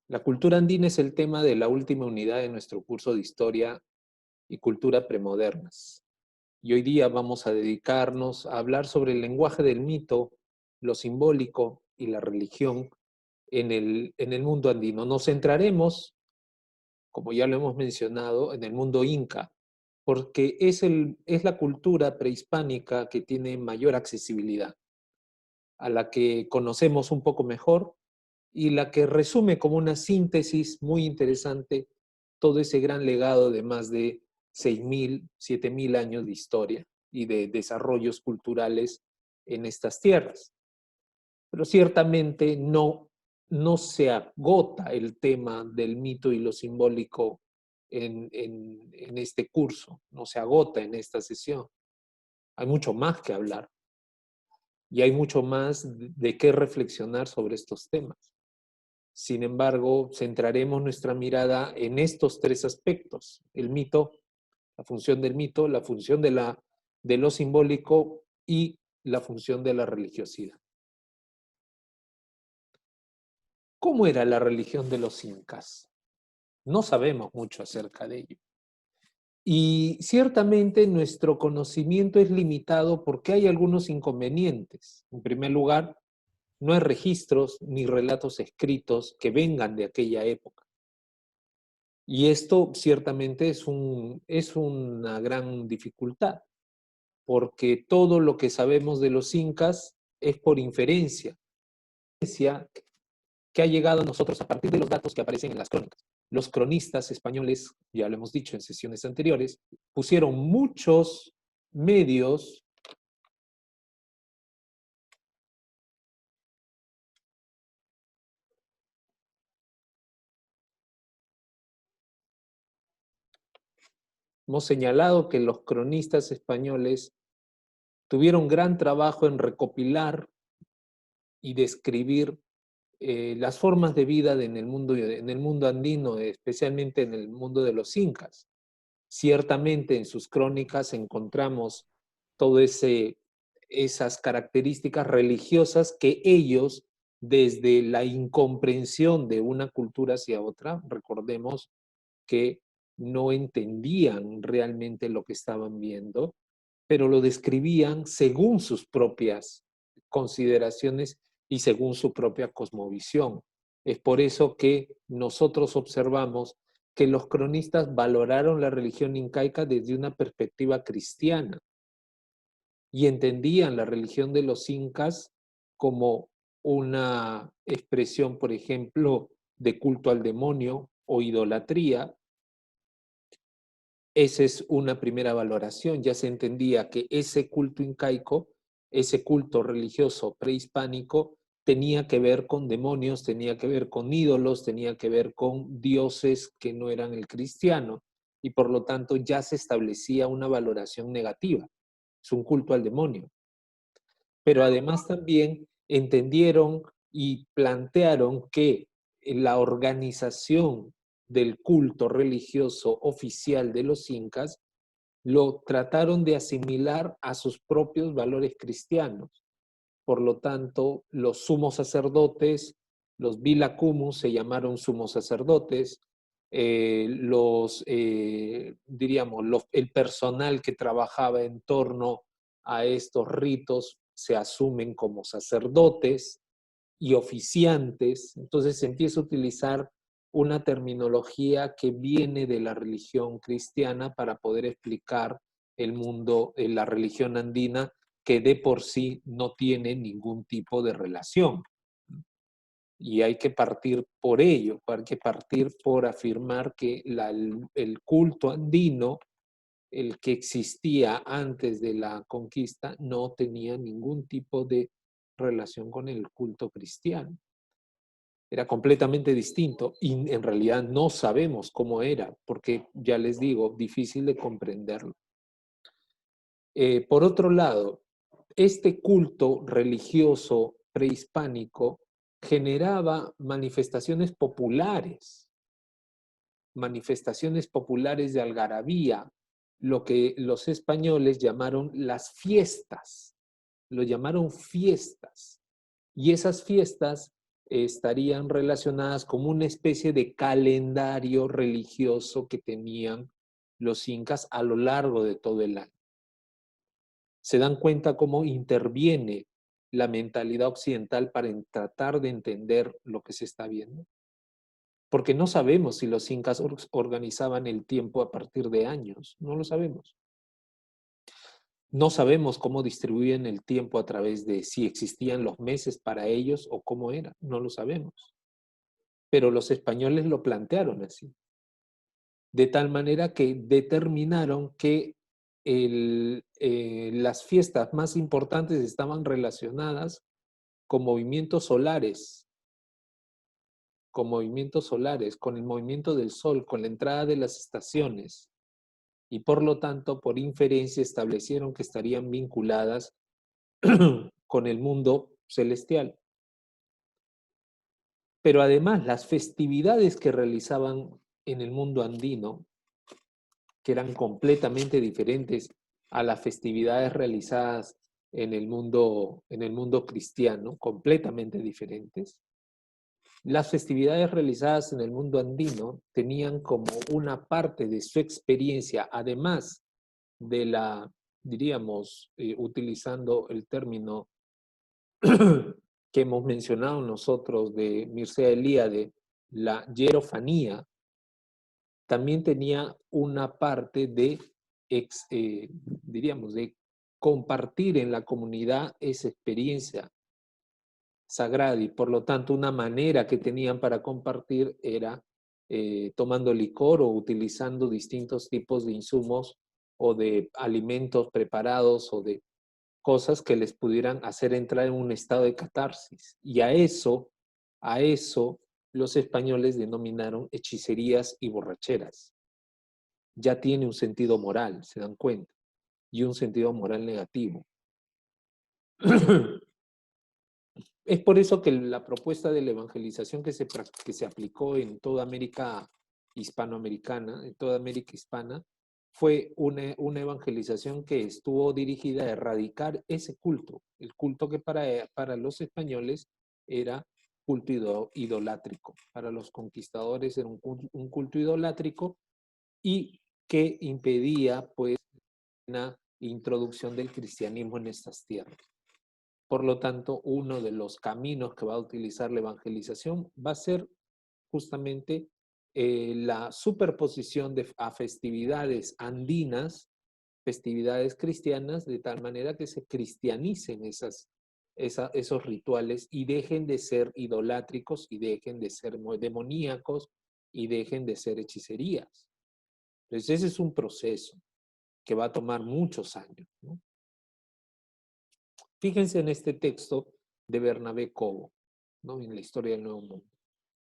La cultura andina es el tema de la última unidad de nuestro curso de Historia y Cultura Premodernas. Y hoy día vamos a dedicarnos a hablar sobre el lenguaje del mito, lo simbólico y la religión en el mundo andino. Nos centraremos, como ya lo hemos mencionado, en el mundo inca, porque es la cultura prehispánica que tiene mayor accesibilidad, a la que conocemos un poco mejor y la que resume como una síntesis muy interesante todo ese gran legado de más de 6.000, 7.000 años de historia y de desarrollos culturales en estas tierras. Pero ciertamente no se agota el tema del mito y lo simbólico en este curso, no se agota en esta sesión. Hay mucho más que hablar y hay mucho más de qué reflexionar sobre estos temas. Sin embargo, centraremos nuestra mirada en estos tres aspectos: el mito, la función del mito, la función de lo simbólico y la función de la religiosidad. ¿Cómo era la religión de los incas? No sabemos mucho acerca de ello. Y ciertamente nuestro conocimiento es limitado porque hay algunos inconvenientes. En primer lugar, no hay registros ni relatos escritos que vengan de aquella época. Y esto ciertamente es una gran dificultad, porque todo lo que sabemos de los incas es por inferencia que ha llegado a nosotros a partir de los datos que aparecen en las crónicas. Los cronistas españoles, ya lo hemos dicho en sesiones anteriores, pusieron muchos medios hemos señalado que los cronistas españoles tuvieron gran trabajo en recopilar y describir las formas de vida en el mundo andino, especialmente en el mundo de los incas. Ciertamente en sus crónicas encontramos todas esas características religiosas que ellos, desde la incomprensión de una cultura hacia otra, recordemos que no entendían realmente lo que estaban viendo, pero lo describían según sus propias consideraciones y según su propia cosmovisión. Es por eso que nosotros observamos que los cronistas valoraron la religión incaica desde una perspectiva cristiana y entendían la religión de los incas como una expresión, por ejemplo, de culto al demonio o idolatría. Esa es una primera valoración. Ya se entendía que ese culto incaico, ese culto religioso prehispánico, tenía que ver con demonios, tenía que ver con ídolos, tenía que ver con dioses que no eran el cristiano, y por lo tanto ya se establecía una valoración negativa. Es un culto al demonio. Pero además también entendieron y plantearon que la organización del culto religioso oficial de los incas lo trataron de asimilar a sus propios valores cristianos. Por lo tanto, los sumos sacerdotes, los vilacumus se llamaron sumos sacerdotes, el personal que trabajaba en torno a estos ritos se asumen como sacerdotes y oficiantes. Entonces se empieza a utilizar una terminología que viene de la religión cristiana para poder explicar el mundo, la religión andina, que de por sí no tiene ningún tipo de relación. Y hay que partir por ello, hay que partir por afirmar que el culto andino, el que existía antes de la conquista, no tenía ningún tipo de relación con el culto cristiano. Era completamente distinto y en realidad no sabemos cómo era, porque ya les digo, difícil de comprenderlo. Por otro lado, este culto religioso prehispánico generaba manifestaciones populares de algarabía, lo que los españoles llamaron las fiestas, lo llamaron fiestas. Y esas fiestas estarían relacionadas como una especie de calendario religioso que tenían los incas a lo largo de todo el año. Se dan cuenta cómo interviene la mentalidad occidental para tratar de entender lo que se está viendo. Porque no sabemos si los incas organizaban el tiempo a partir de años, no lo sabemos. No sabemos cómo distribuían el tiempo a través de si existían los meses para ellos o cómo era, no lo sabemos. Pero los españoles lo plantearon así, de tal manera que determinaron que las fiestas más importantes estaban relacionadas con movimientos solares, con el movimiento del sol, con la entrada de las estaciones, y por lo tanto, por inferencia, establecieron que estarían vinculadas con el mundo celestial. Pero además, las festividades que realizaban en el mundo andino, que eran completamente diferentes a las festividades realizadas en el mundo cristiano, completamente diferentes. Las festividades realizadas en el mundo andino tenían como una parte de su experiencia, además de la, diríamos, utilizando el término que hemos mencionado nosotros de Mircea Eliade, la hierofanía, también tenía una parte de, diríamos, de compartir en la comunidad esa experiencia sagrada, y por lo tanto una manera que tenían para compartir era tomando licor o utilizando distintos tipos de insumos o de alimentos preparados o de cosas que les pudieran hacer entrar en un estado de catarsis. Y a eso los españoles denominaron hechicerías y borracheras. Ya tiene un sentido moral, se dan cuenta, y un sentido moral negativo. Es por eso que la propuesta de la evangelización que se aplicó en toda América hispanoamericana, en toda América hispana, fue una evangelización que estuvo dirigida a erradicar ese culto, el culto que para los españoles era culto idolátrico, para los conquistadores era un culto idolátrico y que impedía pues una introducción del cristianismo en estas tierras. Por lo tanto, uno de los caminos que va a utilizar la evangelización va a ser justamente la superposición a festividades andinas, festividades cristianas, de tal manera que se cristianicen esos rituales y dejen de ser idolátricos y dejen de ser demoníacos y dejen de ser hechicerías. Entonces, ese es un proceso que va a tomar muchos años, ¿no? Fíjense en este texto de Bernabé Cobo, ¿no? En la historia del Nuevo Mundo.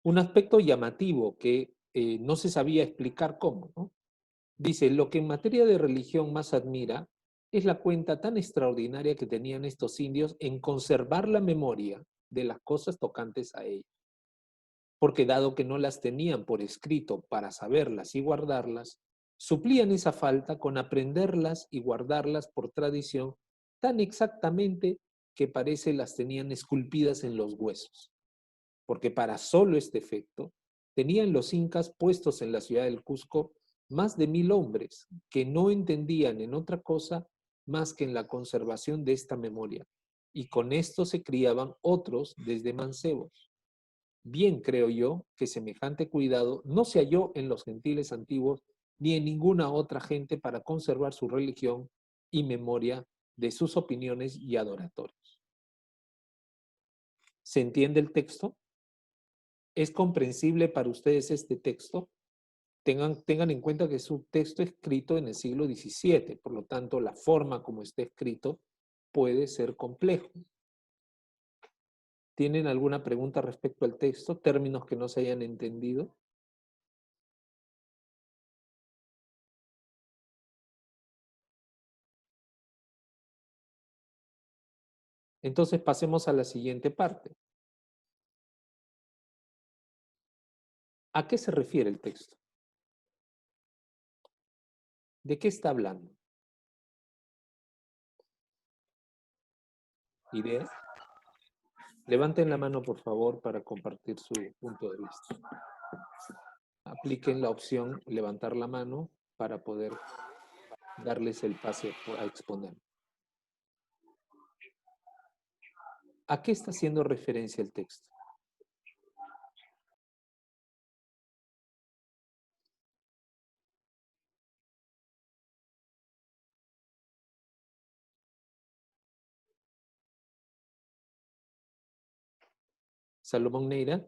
Un aspecto llamativo que no se sabía explicar cómo, ¿no? Dice, lo que en materia de religión más admira es la cuenta tan extraordinaria que tenían estos indios en conservar la memoria de las cosas tocantes a ellos. Porque dado que no las tenían por escrito para saberlas y guardarlas, suplían esa falta con aprenderlas y guardarlas por tradición tan exactamente que parece las tenían esculpidas en los huesos. Porque para solo este efecto, tenían los incas puestos en la ciudad del Cusco más de 1000 hombres que no entendían en otra cosa más que en la conservación de esta memoria. Y con esto se criaban otros desde mancebos. Bien creo yo que semejante cuidado no se halló en los gentiles antiguos ni en ninguna otra gente para conservar su religión y memoria de sus opiniones y adoratorios. ¿Se entiende el texto? ¿Es comprensible para ustedes este texto? Tengan en cuenta que es un texto escrito en el siglo XVII, por lo tanto la forma como está escrito puede ser complejo. ¿Tienen alguna pregunta respecto al texto? ¿Términos que no se hayan entendido? Entonces pasemos a la siguiente parte. ¿A qué se refiere el texto? ¿De qué está hablando? ¿Ideas? Levanten la mano, por favor, para compartir su punto de vista. Apliquen la opción levantar la mano para poder darles el pase a exponer. ¿A qué está haciendo referencia el texto? Salomón Neira.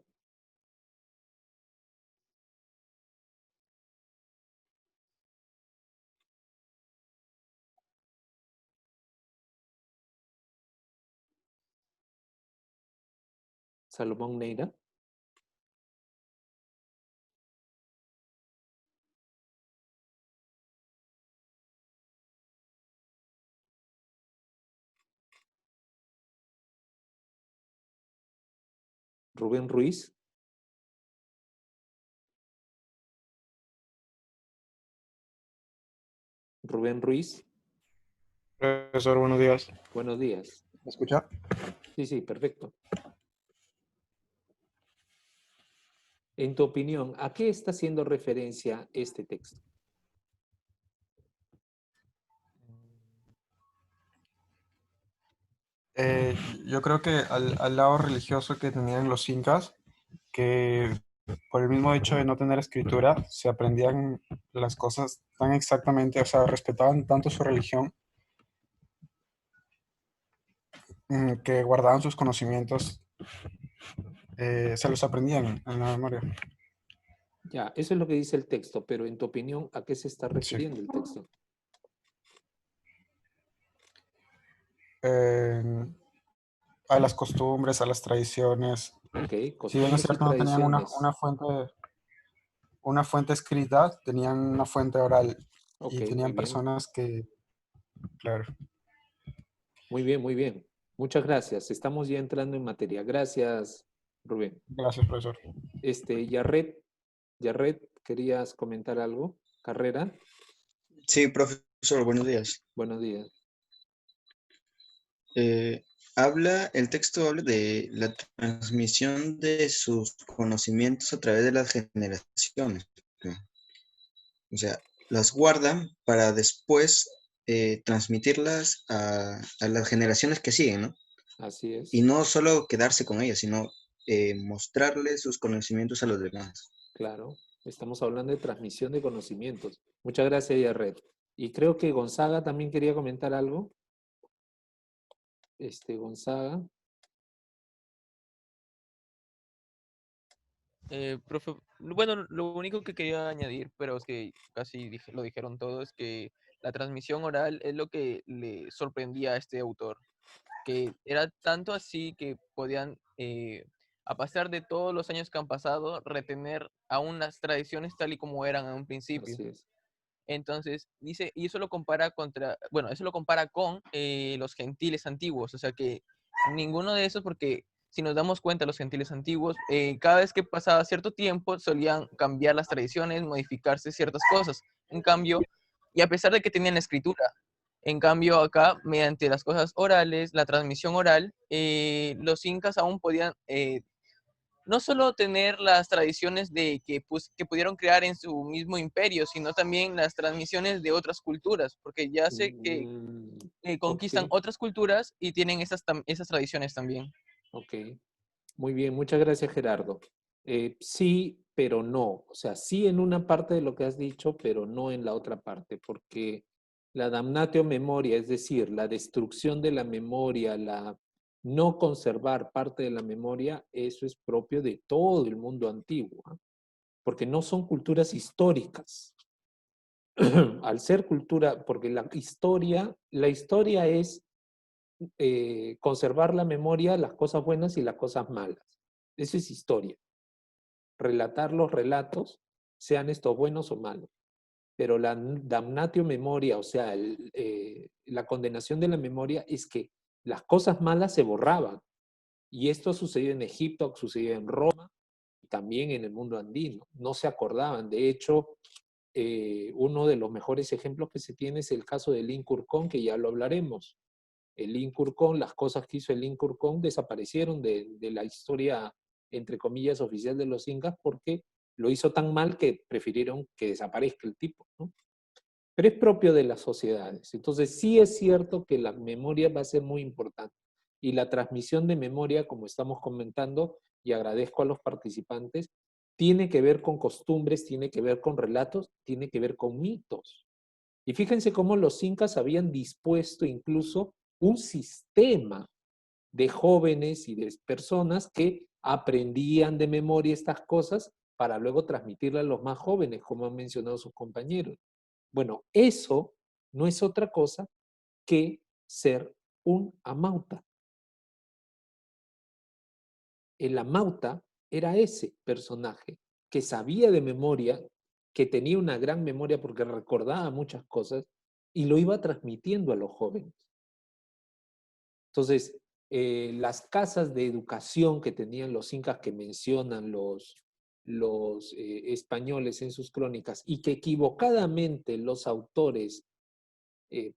Salomón Neira. Rubén Ruiz. Rubén Ruiz. Profesor, buenos días. Buenos días. ¿Me escucha? Sí, sí, perfecto. En tu opinión, ¿a qué está haciendo referencia este texto? Yo creo que al lado religioso que tenían los incas, que por el mismo hecho de no tener escritura, se aprendían las cosas tan exactamente, o sea, respetaban tanto su religión, que guardaban sus conocimientos, se los aprendían en la memoria. Ya, eso es lo que dice el texto, pero en tu opinión, ¿a qué se está Sí. refiriendo el texto? Eh, a las costumbres, a las tradiciones. Ok, Si bien es costumbres y cierto, no tenían tradiciones. una fuente escrita, tenían una fuente oral Ok, y muy tenían bien. personas que, claro. Muy bien, muy bien. Muchas gracias. Estamos ya entrando en materia. Gracias, Rubén. Gracias, profesor. Yarret, ¿querías comentar algo? ¿Carrera? Sí, profesor, buenos días. Buenos días. El texto habla de la transmisión de sus conocimientos a través de las generaciones. ¿No? O sea, las guardan para después transmitirlas a las generaciones que siguen, ¿no? Así Y es. no solo quedarse con ellas, sino mostrarles sus conocimientos a los demás. Claro. Estamos hablando de transmisión de conocimientos. Muchas gracias, Yarret. Y creo que Gonzaga también quería comentar algo. Gonzaga. Profe, bueno, lo único que quería añadir, pero es que casi lo dijeron todo, es que la transmisión oral es lo que le sorprendía a este autor, que era tanto así que podían, a pesar de todos los años que han pasado, retener aún las tradiciones tal y como eran en un principio. Así es. Entonces, dice, y eso lo compara bueno, eso lo compara con los gentiles antiguos, o sea que ninguno de esos, porque si nos damos cuenta, los gentiles antiguos, cada vez que pasaba cierto tiempo, solían cambiar las tradiciones, modificarse ciertas cosas. En cambio, y a pesar de que tenían la escritura, en cambio acá, mediante las cosas orales, la transmisión oral, los incas aún podían no solo tener las tradiciones que pudieron crear en su mismo imperio, sino también las transmisiones de otras culturas, porque ya sé que Mm, ok, conquistan otras culturas y tienen esas tradiciones también. ok. Muy bien, muchas gracias, Gerardo. Sí, pero no. O sea, sí en una parte de lo que has dicho, pero no en la otra parte, porque la damnatio memoria, es decir, la destrucción de la memoria, la no conservar parte de la memoria, eso es propio de todo el mundo antiguo, ¿ah? Porque no son culturas históricas. Al ser cultura, porque la historia es conservar la memoria, las cosas buenas y las cosas malas. Eso es historia. Relatar los relatos, sean estos buenos o malos. Pero la damnatio memoria, o sea, la condenación de la memoria es que las cosas malas se borraban. Y esto sucedió en Egipto, sucedió en Roma, y también en el mundo andino. No se acordaban. De hecho, uno de los mejores ejemplos que se tiene es el caso de Lin Kurkon, que ya lo hablaremos. El Incurcón, las cosas que hizo el Incurcón desaparecieron de la historia, entre comillas, oficial de los incas, porque lo hizo tan mal que prefirieron que desaparezca el tipo, ¿no? Pero es propio de las sociedades. Entonces sí es cierto que la memoria va a ser muy importante. Y la transmisión de memoria, como estamos comentando, y agradezco a los participantes, tiene que ver con costumbres, tiene que ver con relatos, tiene que ver con mitos. Y fíjense cómo los incas habían dispuesto incluso un sistema de jóvenes y de personas que aprendían de memoria estas cosas para luego transmitirlas a los más jóvenes, como han mencionado sus compañeros. Bueno, eso no es otra cosa que ser un amauta. El amauta era ese personaje que sabía de memoria, que tenía una gran memoria porque recordaba muchas cosas y lo iba transmitiendo a los jóvenes. Entonces, las casas de educación que tenían los incas que mencionan los españoles en sus crónicas y que equivocadamente los autores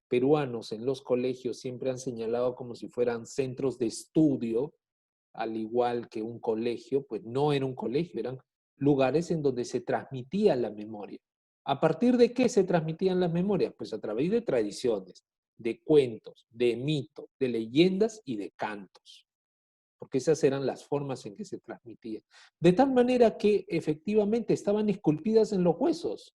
peruanos en los colegios siempre han señalado como si fueran centros de estudio, al igual que un colegio, pues no era un colegio, eran lugares en donde se transmitía la memoria. ¿A partir de qué se transmitían las memorias? Pues a través de tradiciones, de cuentos, de mitos, de leyendas y de cantos, porque esas eran las formas en que se transmitían. De tal manera que efectivamente estaban esculpidas en los huesos,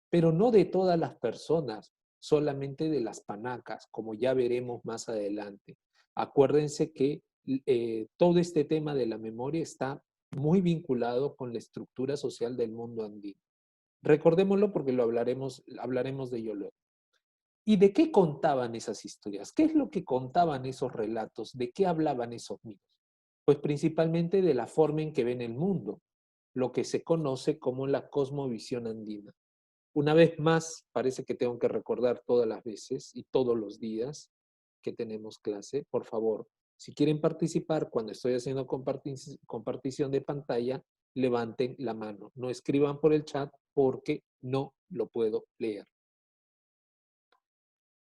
pero no de todas las personas, solamente de las panacas, como ya veremos más adelante. Acuérdense que todo este tema de la memoria está muy vinculado con la estructura social del mundo andino. Recordémoslo porque hablaremos de ello luego. ¿Y de qué contaban esas historias? ¿Qué es lo que contaban esos relatos? ¿De qué hablaban esos mitos? Pues principalmente de la forma en que ven el mundo, lo que se conoce como la cosmovisión andina. Una vez más, parece que tengo que recordar todas las veces y todos los días que tenemos clase, por favor, si quieren participar cuando estoy haciendo compartición de pantalla, levanten la mano. No escriban por el chat porque no lo puedo leer.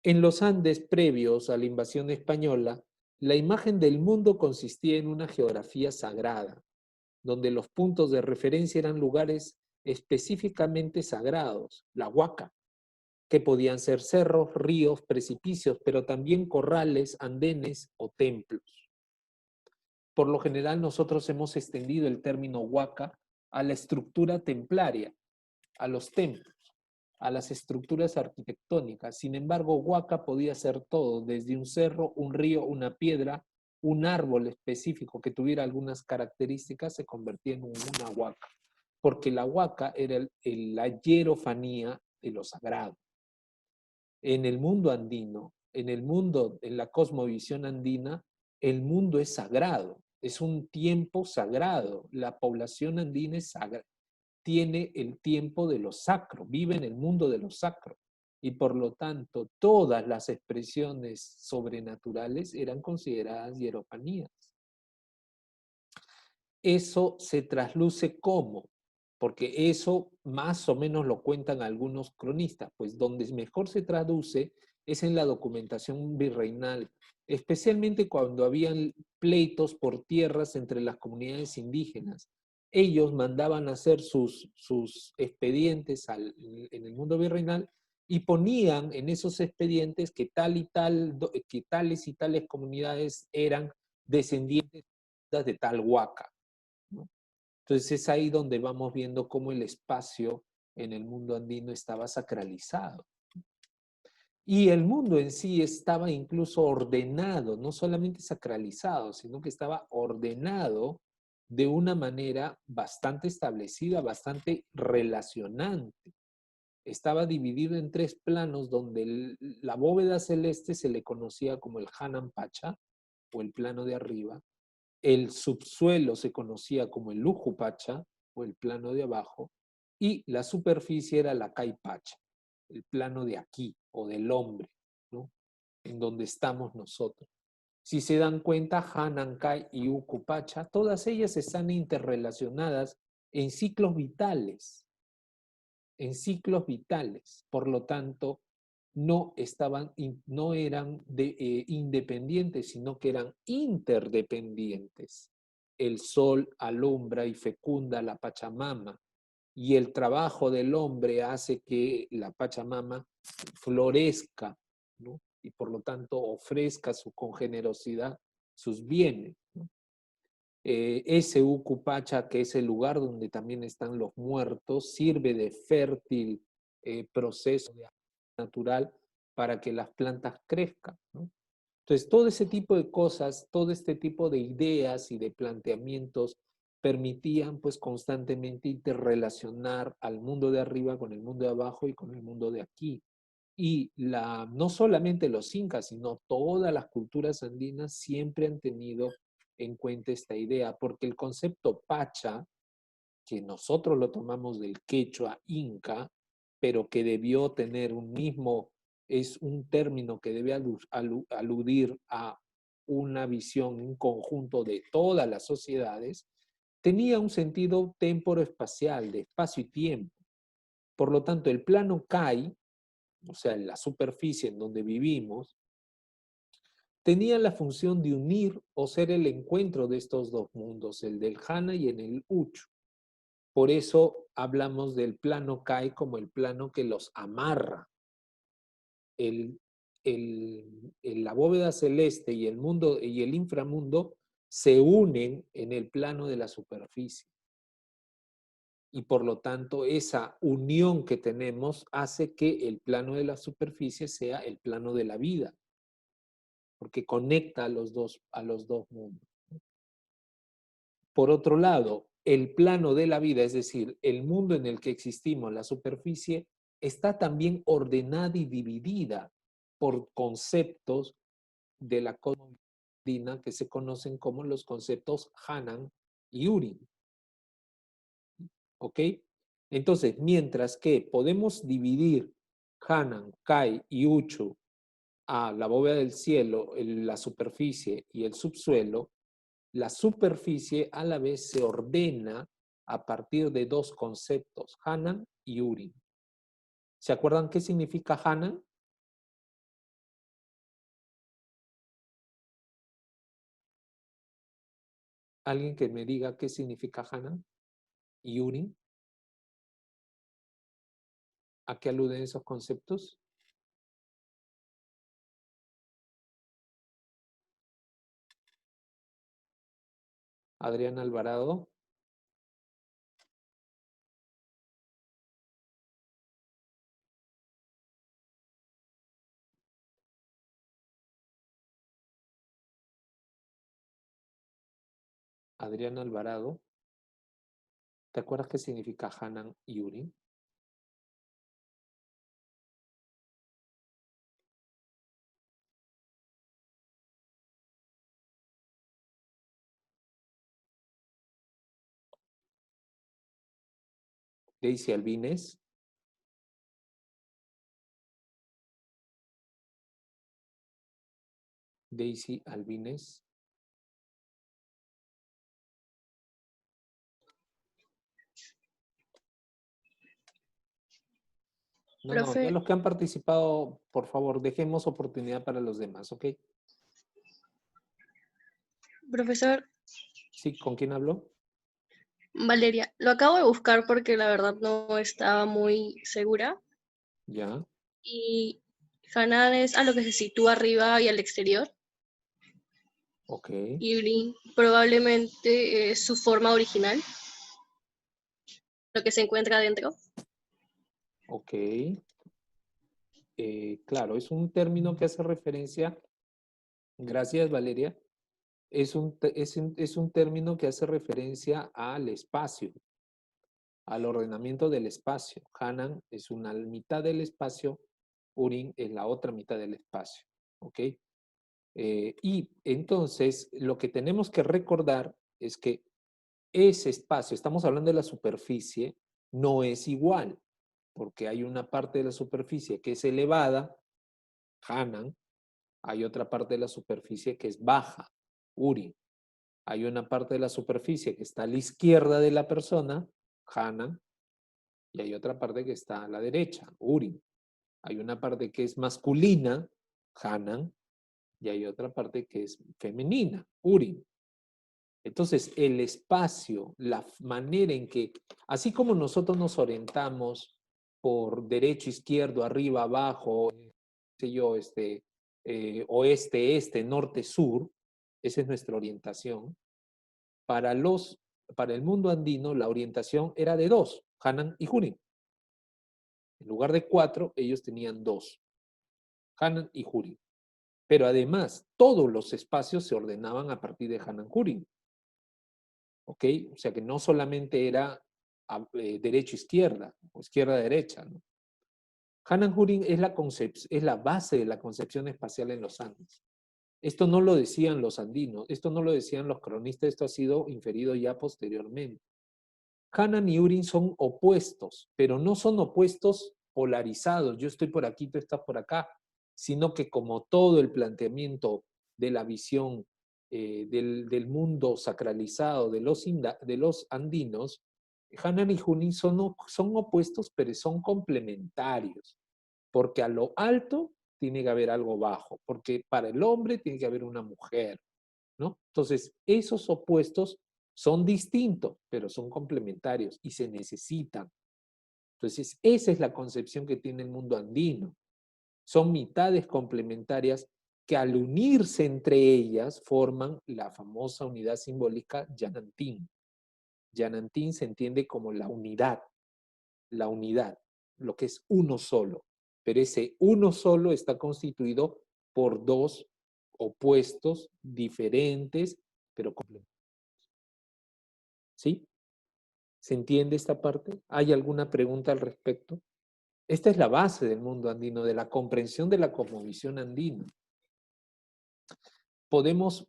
En los Andes previos a la invasión española, la imagen del mundo consistía en una geografía sagrada, donde los puntos de referencia eran lugares específicamente sagrados, la huaca, que podían ser cerros, ríos, precipicios, pero también corrales, andenes o templos. Por lo general nosotros hemos extendido el término huaca a la estructura templaria, a los templos, a las estructuras arquitectónicas. Sin embargo, huaca podía ser todo, desde un cerro, un río, una piedra, un árbol específico que tuviera algunas características se convertía en una huaca, porque la huaca era la hierofanía de lo sagrado. En el mundo andino, en la cosmovisión andina, el mundo es sagrado, es un tiempo sagrado. La población andina es sagrada, tiene el tiempo de lo sacro, vive en el mundo de lo sacro. Y por lo tanto, todas las expresiones sobrenaturales eran consideradas hierofanías. Eso se trasluce ¿cómo? Porque eso más o menos lo cuentan algunos cronistas, pues donde mejor se traduce es en la documentación virreinal, especialmente cuando habían pleitos por tierras entre las comunidades indígenas. Ellos mandaban a hacer sus expedientes en el mundo virreinal y ponían en esos expedientes que que tales y tales comunidades eran descendientes de tal huaca, ¿no? Entonces es ahí donde vamos viendo cómo el espacio en el mundo andino estaba sacralizado. Y el mundo en sí estaba incluso ordenado, no solamente sacralizado, sino que estaba ordenado de una manera bastante establecida, bastante relacionante. Estaba dividido en 3 planos donde la bóveda celeste se le conocía como el Hanan Pacha, o el plano de arriba. El subsuelo se conocía como el Ujupacha, o el plano de abajo, y la superficie era la Caipacha, el plano de aquí, o del hombre, ¿no? En donde estamos nosotros. Si se dan cuenta, Hanankai y Ucupacha, todas ellas están interrelacionadas en ciclos vitales. En ciclos vitales. Por lo tanto, no eran independientes, sino que eran interdependientes. El sol alumbra y fecunda la Pachamama, y el trabajo del hombre hace que la Pachamama florezca, ¿no? Y por lo tanto ofrezca con generosidad sus bienes, ¿no? Ese Ucupacha, que es el lugar donde también están los muertos, sirve de fértil proceso natural para que las plantas crezcan, ¿no? Entonces, todo ese tipo de cosas, todo este tipo de ideas y de planteamientos permitían pues constantemente interrelacionar al mundo de arriba con el mundo de abajo y con el mundo de aquí. Y no solamente los incas, sino todas las culturas andinas siempre han tenido en cuenta esta idea, porque el concepto pacha, que nosotros lo tomamos del quechua inca, pero que debió tener es un término que debe aludir a una visión, un conjunto de todas las sociedades, tenía un sentido temporoespacial, de espacio y tiempo. Por lo tanto, el plano Kai, o sea, la superficie en donde vivimos, tenía la función de unir o ser el encuentro de estos dos mundos, el del Hana y en el Uchu. Por eso hablamos del plano Kai como el plano que los amarra. La bóveda celeste y el mundo y el inframundo se unen en el plano de la superficie. Y por lo tanto, esa unión que tenemos hace que el plano de la superficie sea el plano de la vida, porque conecta a los dos mundos. Por otro lado, el plano de la vida, es decir, el mundo en el que existimos, la superficie, está también ordenada y dividida por conceptos de la cosmología andina que se conocen como los conceptos Hanan y Urin. ¿Ok? Entonces, mientras que podemos dividir Hanan, Kai y Uchu a la bóveda del cielo, la superficie y el subsuelo, la superficie a la vez se ordena a partir de dos conceptos, Hanan y Urin. ¿Se acuerdan qué significa Hanan? ¿Alguien que me diga qué significa Hanan y Urin? ¿A qué aluden esos conceptos? Adrián Alvarado. Adrián Alvarado. ¿Te acuerdas qué significa Hanan y Urin? Daisy Albines. Daisy Albines. No, ya Profe, los que han participado, por favor, dejemos oportunidad para los demás, ¿ok? profesor Sí, ¿con quién habló? Valeria, lo acabo de buscar porque la verdad no estaba muy segura. Ya, Y Hanan es a lo que se sitúa arriba y al exterior. ok, Y Urin probablemente es su forma original, lo que se encuentra adentro. ok. Claro, es un término que hace referencia, gracias Valeria, es un término que hace referencia al espacio, al ordenamiento del espacio. Hanan es una mitad del espacio, Urin es la otra mitad del espacio, ¿ok? Y entonces lo que tenemos que recordar es que ese espacio, estamos hablando de la superficie, no es igual, porque hay una parte de la superficie que es elevada, Hanan, hay otra parte de la superficie que es baja, Urin. Hay una parte de la superficie que está a la izquierda de la persona, Hanan, y hay otra parte que está a la derecha, Urin. Hay una parte que es masculina, Hanan, y hay otra parte que es femenina, Urim. Entonces, el espacio, la manera en que, así como nosotros nos orientamos por derecho, izquierdo, arriba, abajo, sé yo, oeste, este, norte, sur, esa es nuestra orientación. Para el mundo andino, la orientación era de 2, Hanan y Hurim. En lugar de 4, ellos tenían 2, Hanan y Hurim. Pero además, todos los espacios se ordenaban a partir de Hanan Hurim. ¿Ok? O sea que no solamente era derecho-izquierda o izquierda-derecha, ¿no? Hanan Hurin es la base de la concepción espacial en los Andes. Esto no lo decían los andinos, esto no lo decían los cronistas, esto ha sido inferido ya posteriormente. Hanan y Urim son opuestos, pero no son opuestos polarizados, yo estoy por aquí, tú estás por acá, sino que como todo el planteamiento de la visión del mundo sacralizado de los andinos, Hanan y Hurin son opuestos, pero son complementarios, porque a lo alto tiene que haber algo bajo, porque para el hombre tiene que haber una mujer, ¿no? Entonces, esos opuestos son distintos, pero son complementarios y se necesitan. Entonces, esa es la concepción que tiene el mundo andino. Son mitades complementarias que al unirse entre ellas forman la famosa unidad simbólica Yanantín. Yanantín se entiende como la unidad, lo que es uno solo. Pero ese uno solo está constituido por 2 opuestos, diferentes, pero complementarios. ¿Sí? ¿Se entiende esta parte? ¿Hay alguna pregunta al respecto? Esta es la base del mundo andino, de la comprensión de la cosmovisión andina. Podemos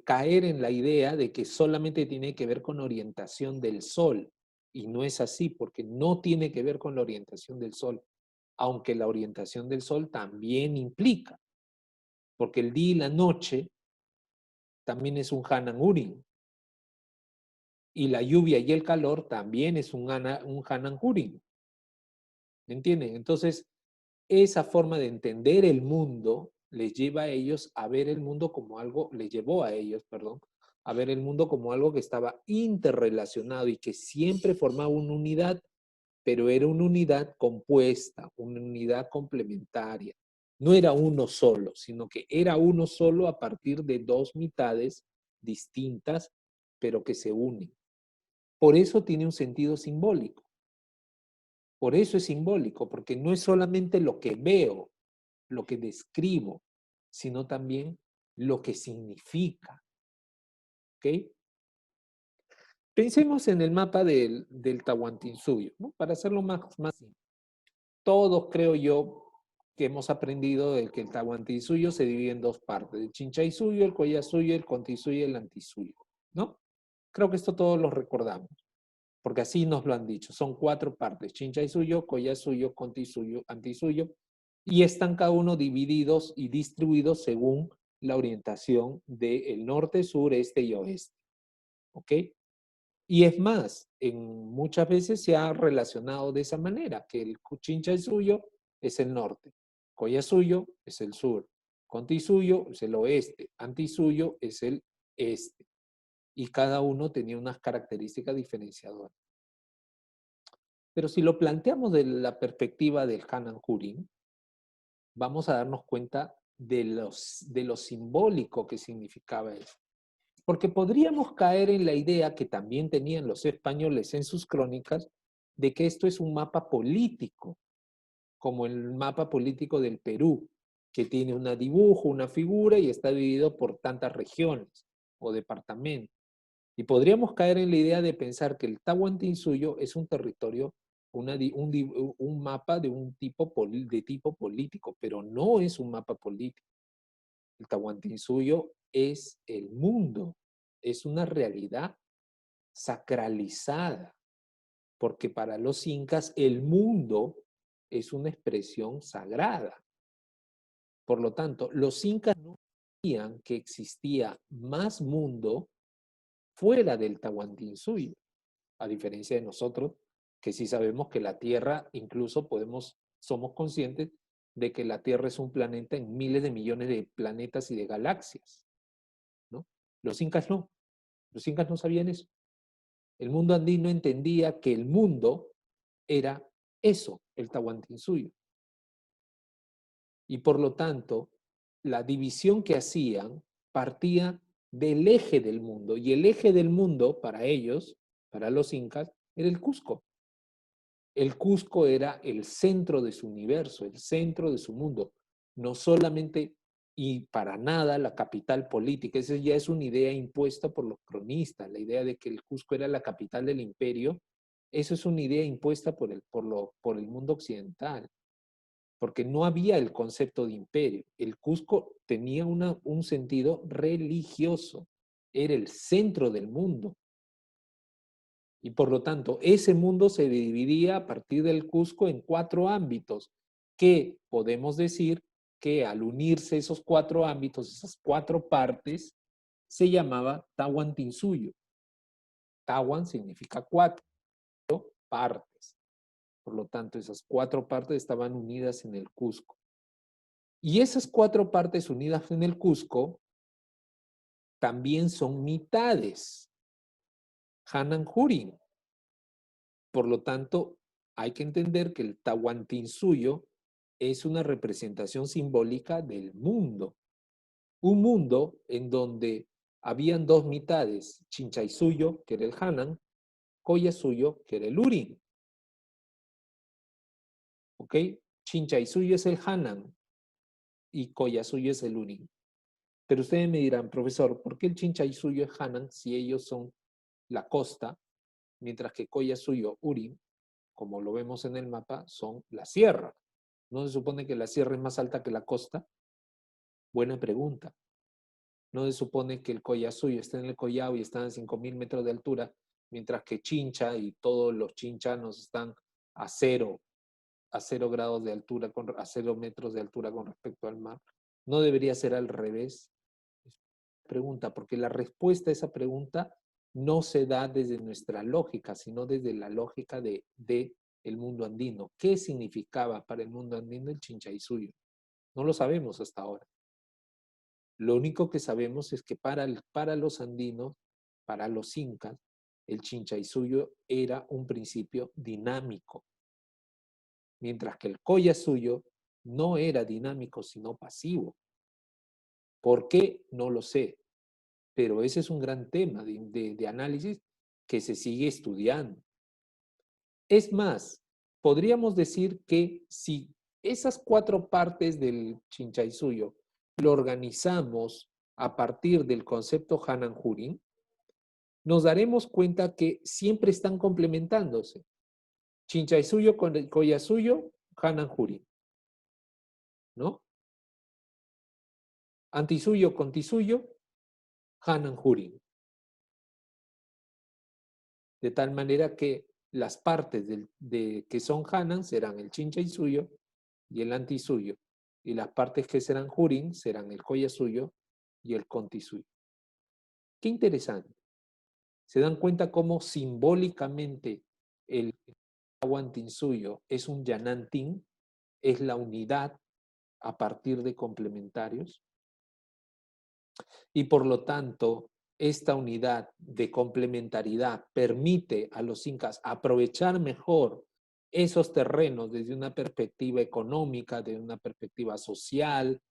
caer en la idea de que solamente tiene que ver con orientación del sol, y no es así, porque no tiene que ver con la orientación del sol, aunque la orientación del sol también implica, porque el día y la noche también es un Hanan Urim, y la lluvia y el calor también es un Hanan Urim. ¿Me entienden? Entonces, esa forma de entender el mundo les lleva a ellos a ver el mundo como algo, les llevó a ellos, perdón, a ver el mundo como algo que estaba interrelacionado y que siempre formaba una unidad, pero era una unidad compuesta, una unidad complementaria. No era uno solo, sino que era uno solo a partir de 2 mitades distintas, pero que se unen. Por eso tiene un sentido simbólico. Por eso es simbólico, porque no es solamente lo que veo, lo que describo, sino también lo que significa. ¿Ok? Pensemos en el mapa del Tahuantinsuyo, ¿no? Para hacerlo más simple. Todos, creo yo, que hemos aprendido de que el Tahuantinsuyo se divide en 2 partes, el Chinchaysuyo, el Collasuyo, el Contisuyo y el Antisuyo, ¿no? Creo que esto todos lo recordamos, porque así nos lo han dicho. Son 4 partes, Chinchaysuyo, Collasuyo, Contisuyo, Antisuyo, y están cada uno divididos y distribuidos según la orientación del norte, sur, este y oeste. ¿Ok? Y es más, muchas veces se ha relacionado de esa manera, que el Chinchaysuyo es el norte, Collasuyo es el sur, Contisuyo es el oeste, Antisuyo es el este. Y cada uno tenía unas características diferenciadoras. Pero si lo planteamos de la perspectiva del Hanan Hurin, vamos a darnos cuenta de lo simbólico que significaba eso. Porque podríamos caer en la idea que también tenían los españoles en sus crónicas de que esto es un mapa político, como el mapa político del Perú, que tiene un dibujo, una figura y está dividido por tantas regiones o departamentos. Y podríamos caer en la idea de pensar que el Tahuantinsuyo es un territorio, un mapa de tipo político, pero no es un mapa político. El Tahuantinsuyo es el mundo, es una realidad sacralizada, porque para los incas el mundo es una expresión sagrada. Por lo tanto, los incas no sabían que existía más mundo fuera del Tahuantinsuyo, a diferencia de nosotros, que sí sabemos que la Tierra incluso podemos somos conscientes de que la Tierra es un planeta en miles de millones de planetas y de galaxias, ¿no? Los incas no. Los incas no sabían eso. El mundo andino entendía que el mundo era eso, el Tahuantinsuyo. Y por lo tanto, la división que hacían partía del eje del mundo. Y el eje del mundo, para ellos, para los incas, era el Cusco. El Cusco era el centro de su universo, el centro de su mundo. No solamente y para nada la capital política. Esa ya es una idea impuesta por los cronistas. La idea de que el Cusco era la capital del imperio, eso es una idea impuesta por el mundo occidental. Porque no había el concepto de imperio. El Cusco tenía un sentido religioso. Era el centro del mundo. Y por lo tanto, ese mundo se dividía a partir del Cusco en 4 ámbitos, que podemos decir que al unirse esos 4 ámbitos, esas 4 partes, se llamaba Tahuantinsuyo. Tahuan significa 4 partes. Por lo tanto, esas 4 partes estaban unidas en el Cusco. Y esas 4 partes unidas en el Cusco también son mitades. Hananjurin. Por lo tanto, hay que entender que el Tahuantinsuyo es una representación simbólica del mundo. Un mundo en donde habían 2 mitades, Chinchaysuyo, que era el Hanan, Collasuyo, que era el Urin. ¿Ok? Chinchaysuyo es el Hanan y Collasuyo es el Urin. Pero ustedes me dirán, profesor, ¿por qué el Chinchaysuyo es Hanan si ellos son la costa, mientras que Collasuyo, Urin, como lo vemos en el mapa, son la sierra? ¿No se supone que la sierra es más alta que la costa? Buena pregunta. ¿No se supone que el Collasuyo está en el Collao y está a 5.000 metros de altura, mientras que Chincha y todos los chinchanos están a 0 grados de altura, a 0 metros de altura con respecto al mar? ¿No debería ser al revés? Pregunta, porque la respuesta a esa pregunta no se da desde nuestra lógica, sino desde la lógica de el mundo andino. ¿Qué significaba para el mundo andino el Chinchaysuyo? No lo sabemos hasta ahora. Lo único que sabemos es que para los andinos, para los incas, el Chinchaysuyo era un principio dinámico, mientras que el Collasuyo no era dinámico, sino pasivo. ¿Por qué? No lo sé, pero ese es un gran tema de análisis que se sigue estudiando. Es más, podríamos decir que si esas 4 partes del Chinchaysuyo lo organizamos a partir del concepto Hananjurin, nos daremos cuenta que siempre están complementándose. Chinchaysuyo con el Collasuyo, Hananjurin, ¿no? Antisuyo con Tisuyo, Hananjurin. De tal manera que las partes que son Hanan serán el Chinchaysuyo y el Antisuyo. Y las partes que serán Jurin serán el Collasuyo y el Contisuyo. Qué interesante. ¿Se dan cuenta cómo simbólicamente el Tahuantinsuyo es un Yanantin? Es la unidad a partir de complementarios. Y por lo tanto, esta unidad de complementariedad permite a los incas aprovechar mejor esos terrenos desde una perspectiva económica, desde una perspectiva social,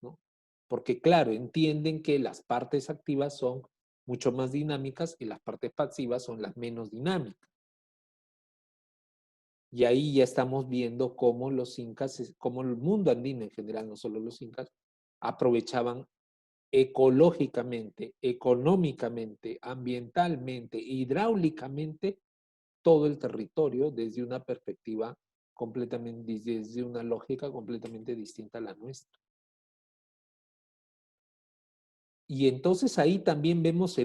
¿no? Porque claro, entienden que las partes activas son mucho más dinámicas y las partes pasivas son las menos dinámicas. Y ahí ya estamos viendo cómo los incas, cómo el mundo andino en general, no solo los incas, aprovechaban ecológicamente, económicamente, ambientalmente, hidráulicamente, todo el territorio desde una perspectiva completamente, desde una lógica completamente distinta a la nuestra. Y entonces ahí también vemos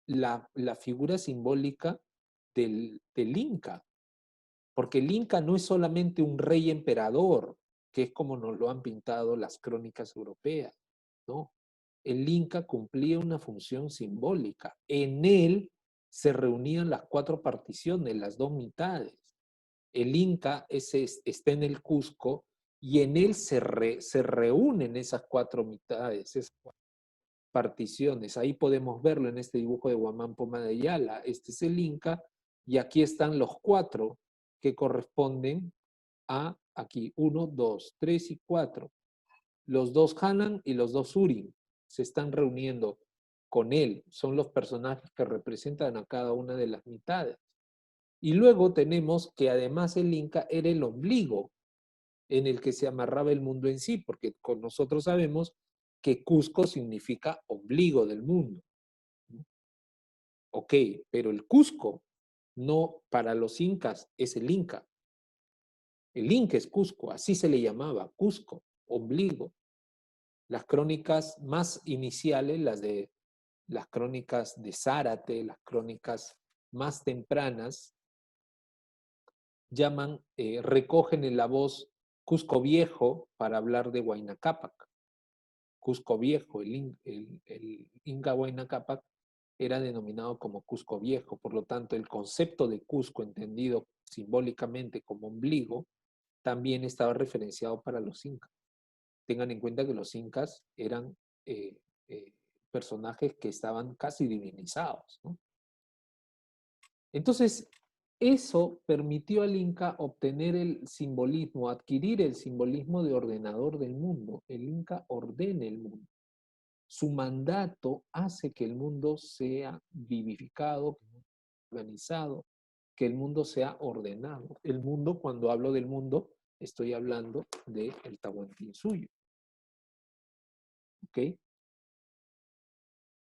la figura simbólica del Inca, porque el Inca no es solamente un rey emperador, que es como nos lo han pintado las crónicas europeas, ¿no? El Inca cumplía una función simbólica. En él se reunían las 4 particiones, las 2 mitades. El Inca está en el Cusco y en él se reúnen esas 4 mitades, esas 4 particiones. Ahí podemos verlo en este dibujo de Guamán Poma de Ayala. Este es el Inca y aquí están los 4 que corresponden a aquí 1, 2, 3 y 4. Los 2 Hanan y los 2 Urin se están reuniendo con él. Son los personajes que representan a cada una de las mitades. Y luego tenemos que además el Inca era el ombligo en el que se amarraba el mundo en sí, porque con nosotros sabemos que Cusco significa ombligo del mundo. Ok, pero el Cusco no para los incas es el Inca. El Inca es Cusco, así se le llamaba, Cusco, ombligo. Las crónicas más iniciales, las crónicas de Zárate, las crónicas más tempranas, recogen en la voz Cusco Viejo para hablar de Huayna Cápac. Cusco Viejo, el Inca Huayna Cápac era denominado como Cusco Viejo, por lo tanto el concepto de Cusco entendido simbólicamente como ombligo también estaba referenciado para los incas. Tengan en cuenta que los incas eran personajes que estaban casi divinizados, ¿no? Entonces, eso permitió al Inca obtener el simbolismo, adquirir el simbolismo de ordenador del mundo. El Inca ordena el mundo. Su mandato hace que el mundo sea vivificado, organizado, que el mundo sea ordenado. El mundo, cuando hablo del mundo, estoy hablando del Tahuantinsuyo. ¿Ok?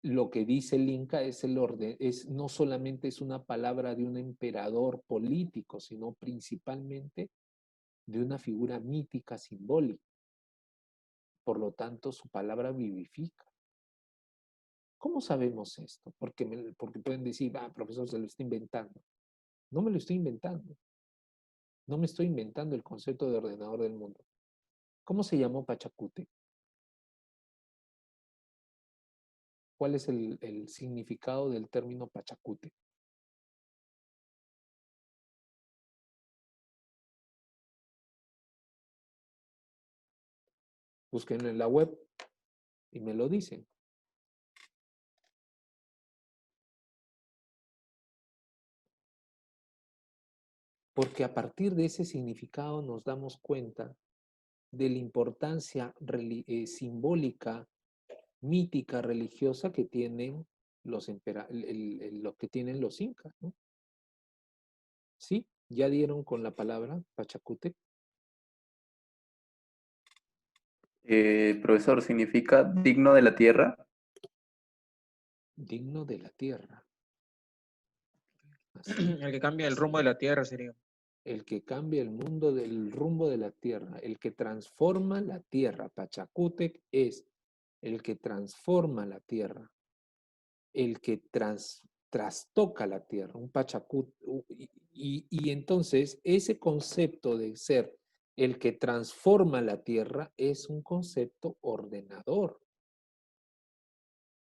Lo que dice el Inca es el orden, no solamente es una palabra de un emperador político, sino principalmente de una figura mítica simbólica. Por lo tanto, su palabra vivifica. ¿Cómo sabemos esto? Porque pueden decir, profesor, se lo está inventando. No me lo estoy inventando. No me estoy inventando el concepto de ordenador del mundo. ¿Cómo se llamó Pachacútec? ¿Cuál es el significado del término Pachacútec? Búsquenlo en la web y me lo dicen. Porque a partir de ese significado nos damos cuenta de la importancia simbólica, mítica, religiosa que tienen los incas, ¿no? ¿Sí? ¿Ya dieron con la palabra Pachacútec? Profesor, ¿significa digno de la tierra? Digno de la tierra. Así. El que cambia el rumbo de la tierra sería. El que cambia el mundo del rumbo de la tierra, el que transforma la tierra. Pachacútec es el que transforma la tierra, el que trastoca la tierra, un Pachacútec. Y entonces ese concepto de ser el que transforma la tierra es un concepto ordenador.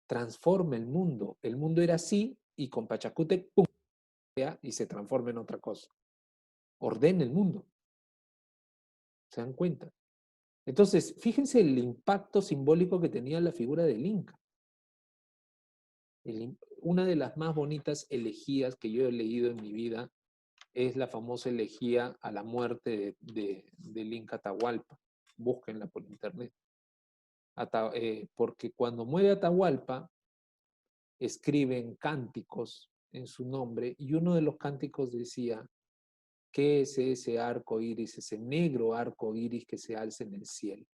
Transforma el mundo. El mundo era así y con Pachacútec, ¡pum!, y se transforma en otra cosa. Ordena el mundo. ¿Se dan cuenta? Entonces, fíjense el impacto simbólico que tenía la figura del Inca. Una de las más bonitas elegías que yo he leído en mi vida es la famosa elegía a la muerte del Inca Atahualpa. Búsquenla por internet. Porque cuando muere Atahualpa, escriben cánticos en su nombre y uno de los cánticos decía: ¿qué es ese arco iris, ese negro arco iris que se alza en el cielo?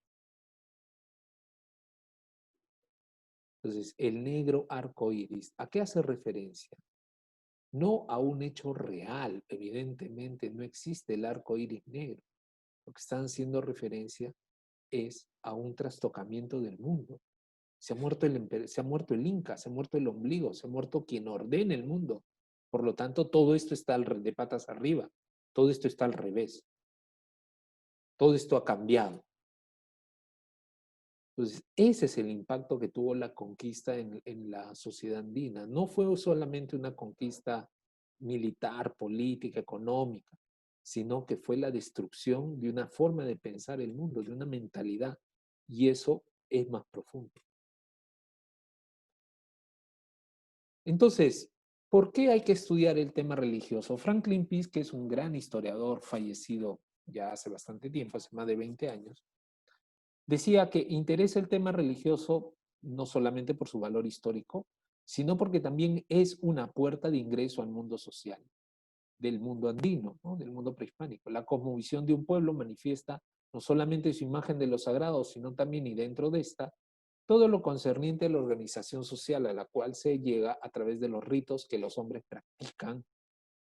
Entonces, el negro arco iris, ¿a qué hace referencia? No a un hecho real, evidentemente no existe el arco iris negro. Lo que están haciendo referencia es a un trastocamiento del mundo. Se ha muerto el Inca, se ha muerto el ombligo, se ha muerto quien ordena el mundo. Por lo tanto, todo esto está de patas arriba, todo esto está al revés. Todo esto ha cambiado. Entonces, ese es el impacto que tuvo la conquista en la sociedad andina. No fue solamente una conquista militar, política, económica. sino que fue la destrucción de una forma de pensar el mundo, de una mentalidad, y eso es más profundo. Entonces, ¿por qué hay que estudiar el tema religioso? Franklin Pease, que es un gran historiador fallecido ya hace bastante tiempo, hace más de 20 años, decía que interesa el tema religioso no solamente por su valor histórico, sino porque también es una puerta de ingreso al mundo social, del mundo andino, ¿no? Del mundo prehispánico. La cosmovisión de un pueblo manifiesta no solamente su imagen de lo sagrado, sino también, y dentro de esta, todo lo concerniente a la organización social a la cual se llega a través de los ritos que los hombres practican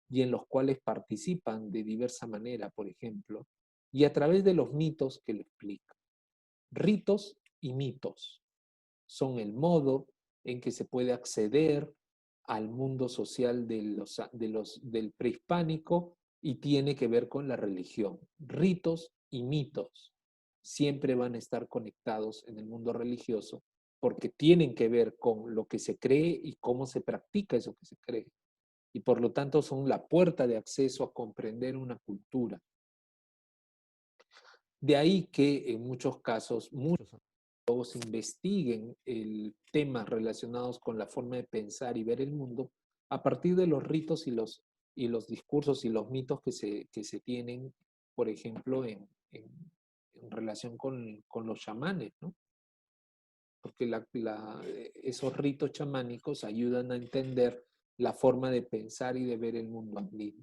y en los cuales participan de diversa manera, por ejemplo, y a través de los mitos que lo explican. Ritos y mitos son el modo en que se puede acceder al mundo social del prehispánico y tiene que ver con la religión. Ritos y mitos siempre van a estar conectados en el mundo religioso porque tienen que ver con lo que se cree y cómo se practica eso que se cree. Y por lo tanto son la puerta de acceso a comprender una cultura. De ahí que en muchos casos, muchos antropólogos investiguen temas relacionados con la forma de pensar y ver el mundo a partir de los ritos y los discursos y los mitos que se tienen, por ejemplo, en relación con los chamanes, ¿no? Porque esos ritos chamánicos ayudan a entender la forma de pensar y de ver el mundo andino.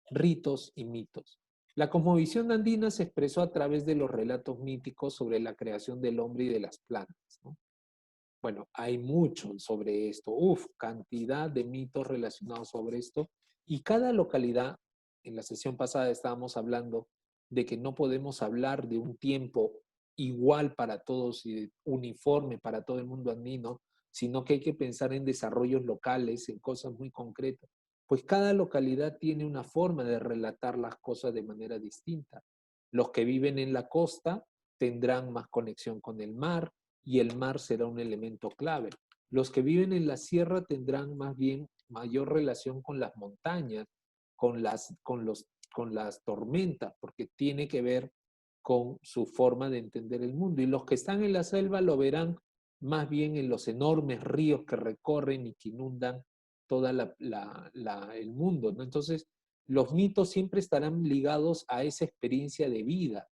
Ritos y mitos. La cosmovisión andina se expresó a través de los relatos míticos sobre la creación del hombre y de las plantas, ¿no? Bueno, hay mucho sobre esto, cantidad de mitos relacionados sobre esto, y cada localidad, en la sesión pasada estábamos hablando de que no podemos hablar de un tiempo igual para todos y uniforme para todo el mundo andino, sino que hay que pensar en desarrollos locales, en cosas muy concretas. Pues cada localidad tiene una forma de relatar las cosas de manera distinta. Los que viven en la costa tendrán más conexión con el mar y el mar será un elemento clave. Los que viven en la sierra tendrán más bien mayor relación con las montañas, con las tormentas, porque tiene que ver con su forma de entender el mundo. Y los que están en la selva lo verán más bien en los enormes ríos que recorren y que inundan todo el mundo, ¿no? Entonces, los mitos siempre estarán ligados a esa experiencia de vida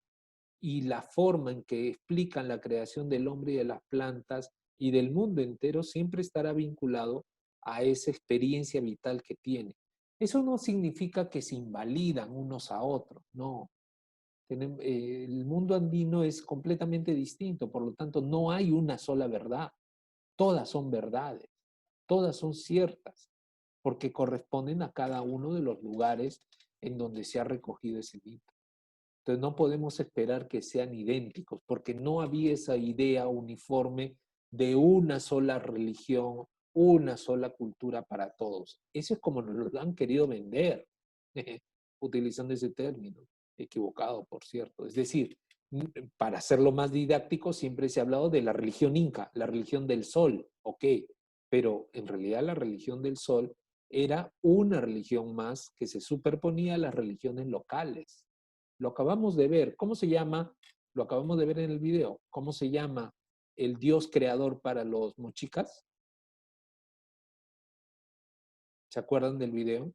y la forma en que explican la creación del hombre y de las plantas y del mundo entero siempre estará vinculado a esa experiencia vital que tiene. Eso no significa que se invalidan unos a otros, no. El mundo andino es completamente distinto, por lo tanto no hay una sola verdad. Todas son verdades, todas son ciertas, porque corresponden a cada uno de los lugares en donde se ha recogido ese mito. Entonces no podemos esperar que sean idénticos, porque no había esa idea uniforme de una sola religión, una sola cultura para todos. Eso es como nos lo han querido vender, utilizando ese término, equivocado, por cierto. Es decir, para hacerlo más didáctico, siempre se ha hablado de la religión inca, la religión del sol, ok, pero en realidad la religión del sol era una religión más que se superponía a las religiones locales. Lo acabamos de ver. ¿Cómo se llama? Lo acabamos de ver en el video. ¿Cómo se llama el dios creador para los mochicas? ¿Se acuerdan del video?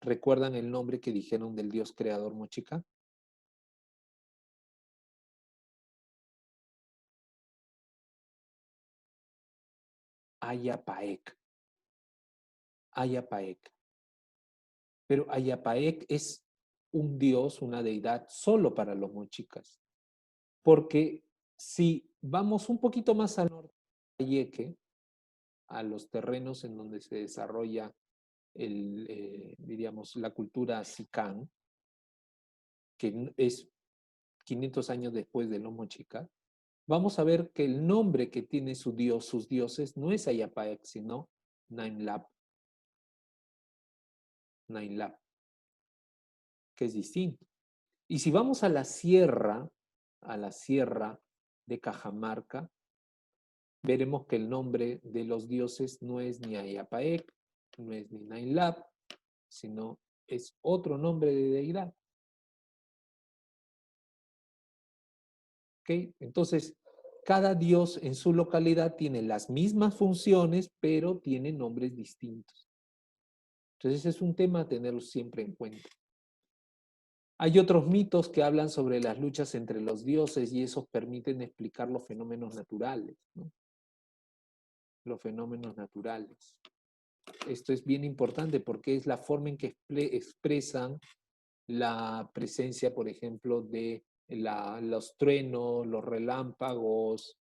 ¿Recuerdan el nombre que dijeron del dios creador mochica? Ayapaec. Ayapaec. Pero Ayapaec es un dios, una deidad solo para los mochicas. Porque si vamos un poquito más al norte de Ayaque, a los terrenos en donde se desarrolla diríamos, la cultura Sicán, que es 500 años después del Homo Chica, vamos a ver que el nombre que tiene su dios, sus dioses, no es Ayapaec, sino Nainlap. Nainlap, que es distinto. Y si vamos a la sierra de Cajamarca, veremos que el nombre de los dioses no es ni Ayapaec, no es ni Nainlap, sino es otro nombre de deidad. ¿Ok? Entonces, cada dios en su localidad tiene las mismas funciones, pero tiene nombres distintos. Entonces, es un tema a tenerlo siempre en cuenta. Hay otros mitos que hablan sobre las luchas entre los dioses y esos permiten explicar los fenómenos naturales, ¿no? Los fenómenos naturales. Esto es bien importante porque es la forma en que expresan la presencia, por ejemplo, de los truenos, los relámpagos,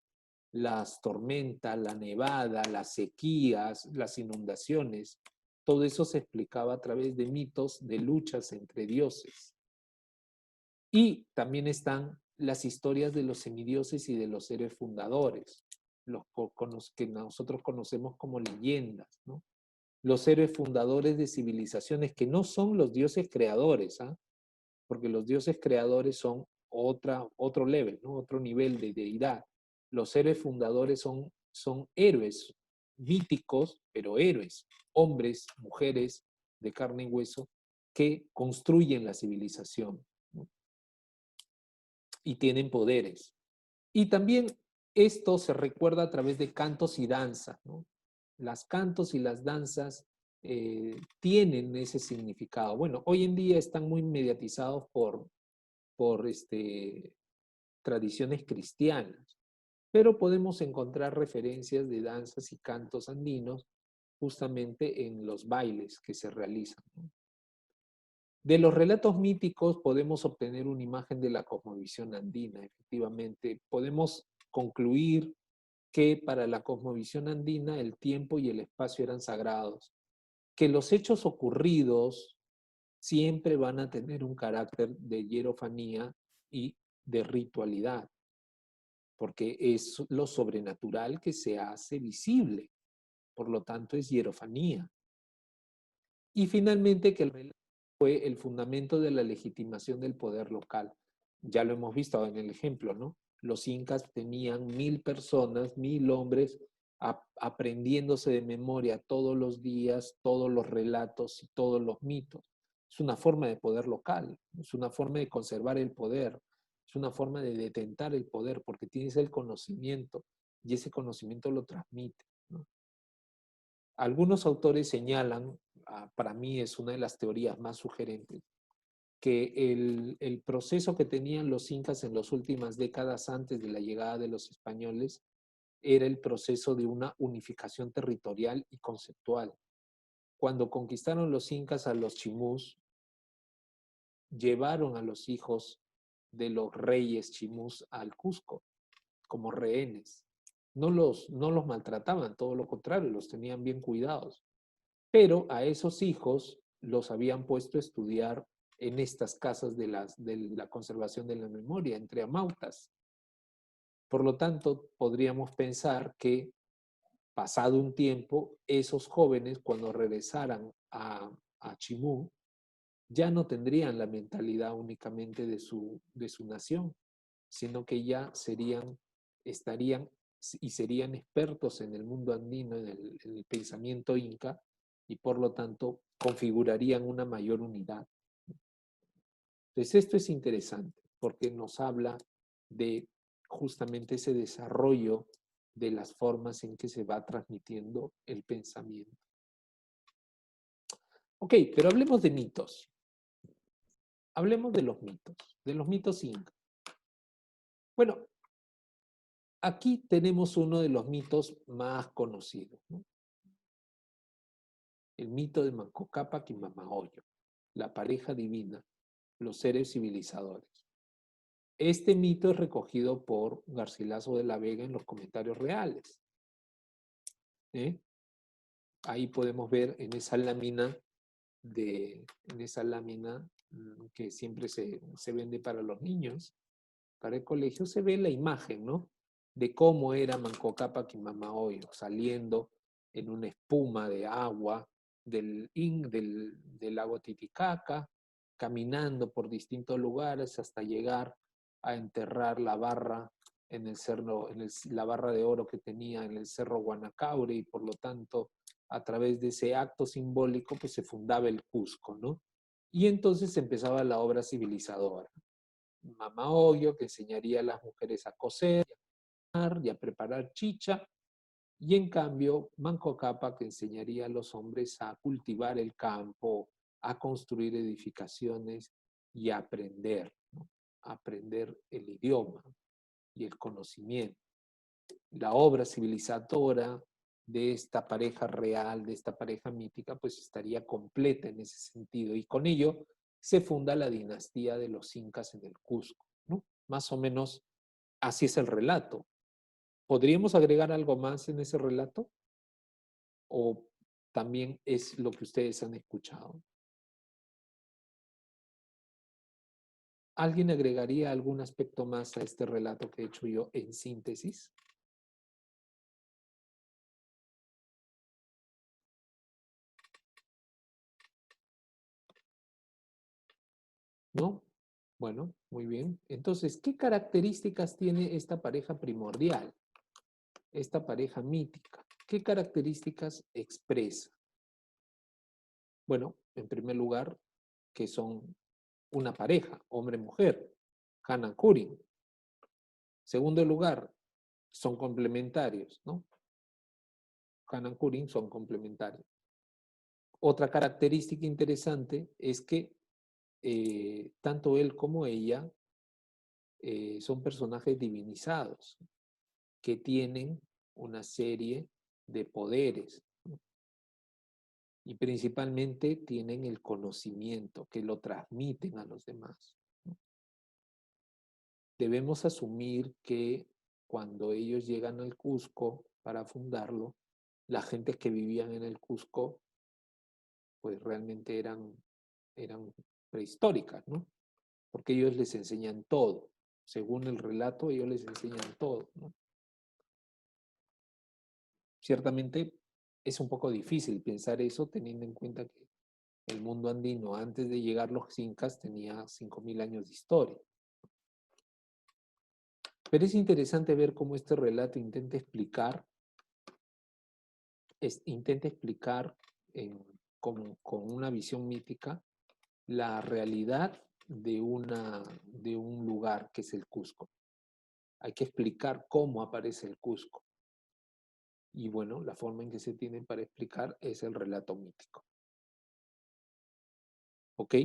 las tormentas, la nevada, las sequías, las inundaciones. Todo eso se explicaba a través de mitos de luchas entre dioses. Y también están las historias de los semidioses y de los seres fundadores, los que nosotros conocemos como leyendas, ¿no? Los héroes fundadores de civilizaciones que no son los dioses creadores, ¿ah? Porque los dioses creadores son otro level, ¿no? Otro nivel de deidad. Los héroes fundadores son héroes míticos, pero héroes, hombres, mujeres de carne y hueso que construyen la civilización, ¿no? Y tienen poderes. Y también esto se recuerda a través de cantos y danzas, ¿no? Las cantos y las danzas tienen ese significado. Bueno, hoy en día están muy mediatizados por tradiciones cristianas, pero podemos encontrar referencias de danzas y cantos andinos justamente en los bailes que se realizan, ¿no? De los relatos míticos podemos obtener una imagen de la cosmovisión andina. Efectivamente, podemos concluir que para la cosmovisión andina el tiempo y el espacio eran sagrados, que los hechos ocurridos siempre van a tener un carácter de hierofanía y de ritualidad, porque es lo sobrenatural que se hace visible, por lo tanto es hierofanía. Y finalmente que el relato fue el fundamento de la legitimación del poder local. Ya lo hemos visto en el ejemplo, ¿no? Los incas tenían 1000 personas, 1000 hombres aprendiéndose de memoria todos los días, todos los relatos y todos los mitos. Es una forma de poder local, es una forma de conservar el poder, es una forma de detentar el poder porque tienes el conocimiento y ese conocimiento lo transmite, ¿no? Algunos autores señalan, para mí es una de las teorías más sugerentes, que el proceso que tenían los incas en las últimas décadas antes de la llegada de los españoles era el proceso de una unificación territorial y conceptual. Cuando conquistaron los incas a los chimús, llevaron a los hijos de los reyes chimús al Cusco como rehenes. No los maltrataban, todo lo contrario, los tenían bien cuidados. Pero a esos hijos los habían puesto a estudiar en estas casas de la conservación de la memoria, entre amautas. Por lo tanto, podríamos pensar que pasado un tiempo, esos jóvenes, cuando regresaran a Chimú, ya no tendrían la mentalidad únicamente de su nación, sino que ya estarían y serían expertos en el mundo andino, en el pensamiento inca, y por lo tanto configurarían una mayor unidad. Entonces esto es interesante porque nos habla de justamente ese desarrollo de las formas en que se va transmitiendo el pensamiento. Ok, pero hablemos de mitos. Hablemos de los mitos incas. Bueno, aquí tenemos uno de los mitos más conocidos, ¿no? El mito de Manco Cápac y Mamahoyo, la pareja divina, los seres civilizadores. Este mito es recogido por Garcilaso de la Vega en los Comentarios Reales. Ahí podemos ver en esa lámina que siempre se vende para los niños, para el colegio, se ve la imagen, ¿no? De cómo era Manco Cápac y Mamahoyo, saliendo en una espuma de agua del lago Titicaca, caminando por distintos lugares hasta llegar a enterrar la barra en el cerro, la barra de oro que tenía en el cerro Guanacaure y por lo tanto a través de ese acto simbólico, pues se fundaba el Cusco, ¿no? Y entonces empezaba la obra civilizadora. Mama Oyo, que enseñaría a las mujeres a coser y a preparar chicha, y en cambio Manco Cápac enseñaría a los hombres a cultivar el campo, a construir edificaciones y a aprender, ¿no? A aprender el idioma y el conocimiento. La obra civilizadora de esta pareja real, de esta pareja mítica, pues estaría completa en ese sentido. Y con ello se funda la dinastía de los incas en el Cusco, ¿no? Más o menos así es el relato. ¿Podríamos agregar algo más en ese relato? ¿O también es lo que ustedes han escuchado? ¿Alguien agregaría algún aspecto más a este relato que he hecho yo en síntesis? ¿No? Bueno, muy bien. Entonces, ¿qué características tiene esta pareja primordial? Esta pareja mítica. ¿Qué características expresa? Bueno, en primer lugar, que son una pareja, hombre-mujer, Hanan-Kurin. Segundo lugar, son complementarios, ¿no? Hanan-Kurin son complementarios. Otra característica interesante es que tanto él como ella son personajes divinizados que tienen una serie de poderes, ¿no? Y principalmente tienen el conocimiento que lo transmiten a los demás, ¿no? Debemos asumir que cuando ellos llegan al Cusco para fundarlo, las gentes que vivían en el Cusco pues realmente eran prehistóricas, ¿no? Porque ellos les enseñan todo. Según el relato, ellos les enseñan todo, ¿no? Ciertamente es un poco difícil pensar eso teniendo en cuenta que el mundo andino antes de llegar los incas tenía 5.000 años de historia. Pero es interesante ver cómo este relato intenta explicar con una visión mítica la realidad de un lugar que es el Cusco. Hay que explicar cómo aparece el Cusco. Y bueno, la forma en que se tiene para explicar es el relato mítico. ¿Ok?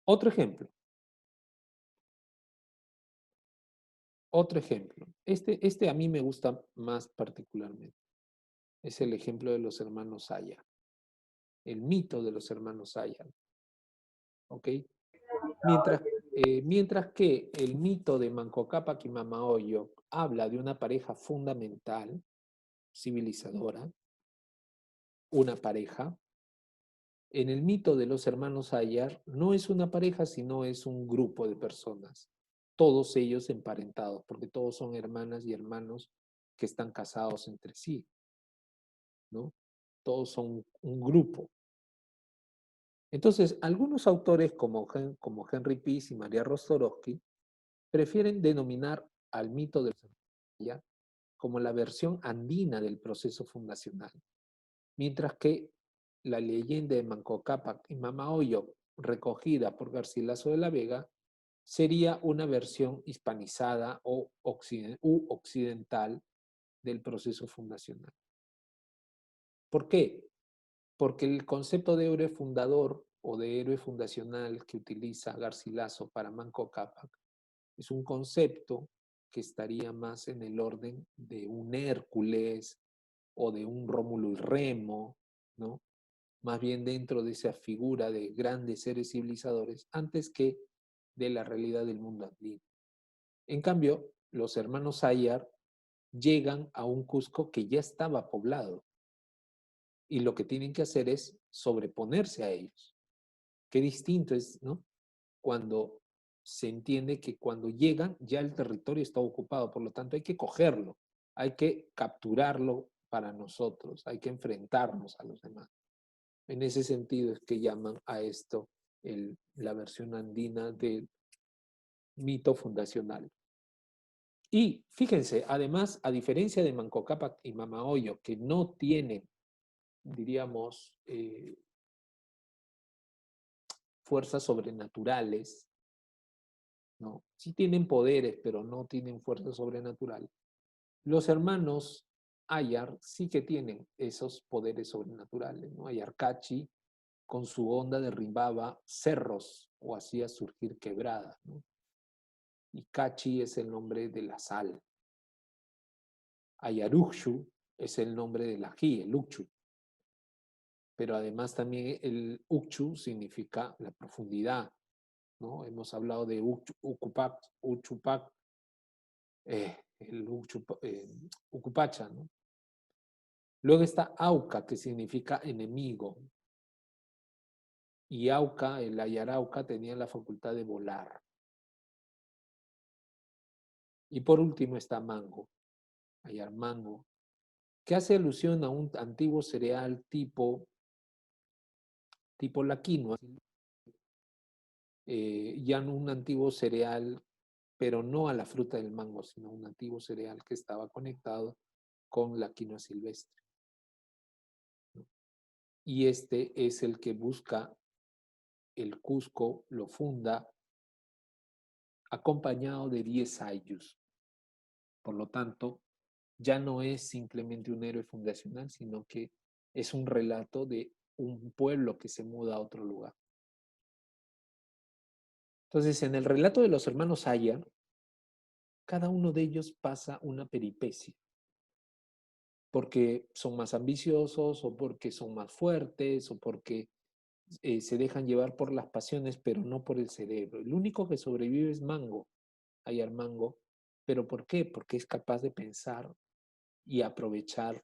Otro ejemplo. Otro ejemplo. Este a mí me gusta más particularmente. Es el ejemplo de los hermanos Aya. El mito de los hermanos Aya. ¿Ok? Mientras que el mito de Manco Cápac y Mama Oyo habla de una pareja fundamental, civilizadora, una pareja. En el mito de los hermanos Ayar no es una pareja, sino es un grupo de personas, todos ellos emparentados, porque todos son hermanas y hermanos que están casados entre sí, ¿no? Todos son un grupo. Entonces, algunos autores como Henry Pease y María Rostorowski prefieren denominar al mito de los hermanos Ayar como la versión andina del proceso fundacional, mientras que la leyenda de Manco Cápac y Mama Oyo, recogida por Garcilaso de la Vega, sería una versión hispanizada u occidental del proceso fundacional. ¿Por qué? Porque el concepto de héroe fundador o de héroe fundacional que utiliza Garcilaso para Manco Cápac es un concepto que estaría más en el orden de un Hércules o de un Rómulo y Remo, ¿no? Más bien dentro de esa figura de grandes seres civilizadores, antes que de la realidad del mundo andino. En cambio, los hermanos Ayar llegan a un Cusco que ya estaba poblado y lo que tienen que hacer es sobreponerse a ellos. Qué distinto es, ¿no? Cuando se entiende que cuando llegan ya el territorio está ocupado, por lo tanto hay que cogerlo, hay que capturarlo para nosotros, hay que enfrentarnos a los demás. En ese sentido es que llaman a esto la versión andina del mito fundacional. Y fíjense, además, a diferencia de Manco Cápac y Mama Oyo, que no tienen diríamos, fuerzas sobrenaturales, ¿no? Sí tienen poderes, pero no tienen fuerza sobrenatural. Los hermanos Ayar sí que tienen esos poderes sobrenaturales, ¿no? Ayarkachi con su onda derribaba cerros o hacía surgir quebradas, ¿no? Y Kachi es el nombre de la sal. Ayarukshu es el nombre del ají, el ukchu. Pero además también el ukchu significa la profundidad, ¿no? Hemos hablado de Ukupak, Uchupak, el Ukupacha, ¿no? Luego está Auca, que significa enemigo. Y Auca, el Ayarauca, tenía la facultad de volar. Y por último está Mango, Ayarmango, que hace alusión a un antiguo cereal tipo la quinoa, ya no un antiguo cereal, pero no a la fruta del mango, sino un antiguo cereal que estaba conectado con la quinoa silvestre. Y este es el que busca el Cusco, lo funda, acompañado de 10 ayllus. Por lo tanto, ya no es simplemente un héroe fundacional, sino que es un relato de un pueblo que se muda a otro lugar. Entonces, en el relato de los hermanos Ayar, cada uno de ellos pasa una peripecia, porque son más ambiciosos o porque son más fuertes o porque se dejan llevar por las pasiones, pero no por el cerebro. El único que sobrevive es Mango, Ayar Mango. ¿Pero por qué? Porque es capaz de pensar y aprovechar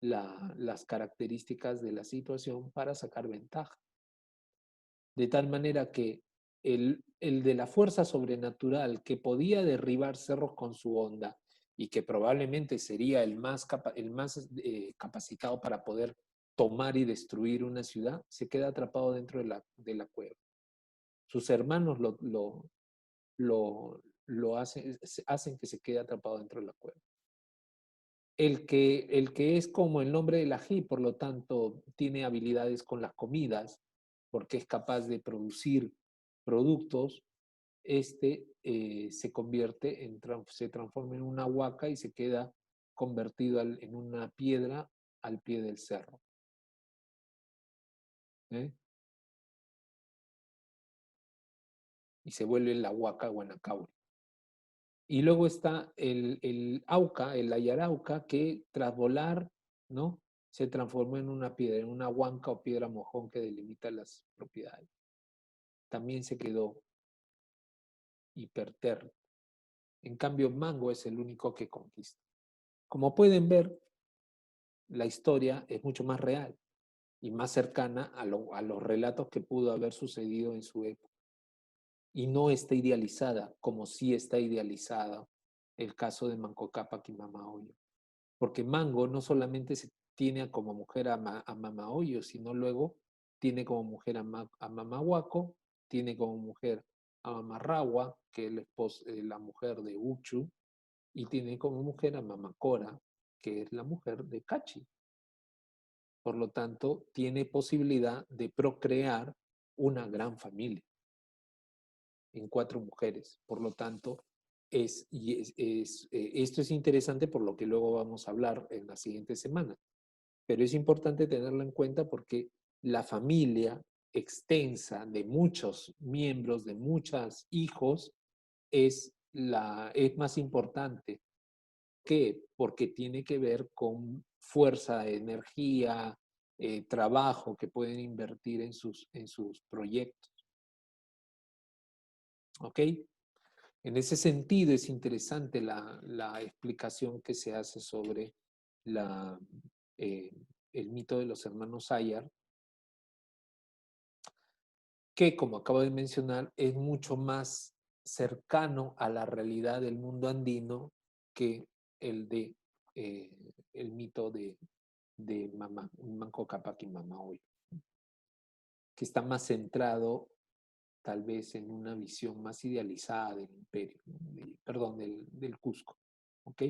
las características de la situación para sacar ventaja. De tal manera que el de la fuerza sobrenatural que podía derribar cerros con su onda y que probablemente sería el más capacitado para poder tomar y destruir una ciudad, se queda atrapado dentro de la cueva. Sus hermanos lo hacen que se quede atrapado dentro de la cueva. El que es como el nombre del ají, por lo tanto, tiene habilidades con las comidas, porque es capaz de producir productos, se transforma en una huaca y se queda convertido en una piedra al pie del cerro. ¿Eh? Y se vuelve la huaca Guanacauri. Y luego está el Auca, el Ayarauca, que tras volar, ¿no? Se transformó en una piedra, en una huanca o piedra mojón que delimita las propiedades. También se quedó hiperterno. En cambio, Mango es el único que conquista. Como pueden ver, la historia es mucho más real y más cercana a los relatos que pudo haber sucedido en su época. Y no está idealizada, como sí está idealizada el caso de Manco Cápac y Mama Oyo. Porque Mango no solamente tiene como mujer a Mama Oyo, sino luego tiene como mujer a Mama Huaco, tiene como mujer a Mama Rawa, que es la mujer de Uchu, y tiene como mujer a Mama Cora, que es la mujer de Cachi. Por lo tanto, tiene posibilidad de procrear una gran familia en 4 mujeres. Por lo tanto, esto es interesante por lo que luego vamos a hablar en la siguiente semana. Pero es importante tenerlo en cuenta porque la familia extensa de muchos miembros, de muchos hijos, es más importante. ¿Qué? Porque tiene que ver con fuerza, energía, trabajo que pueden invertir en sus proyectos. ¿Ok? En ese sentido es interesante la explicación que se hace sobre el mito de los hermanos Ayar, que como acabo de mencionar es mucho más cercano a la realidad del mundo andino que el mito de Manco Cápac y Mama Oyo, que está más centrado tal vez en una visión más idealizada del imperio, del Cusco. ¿Ok?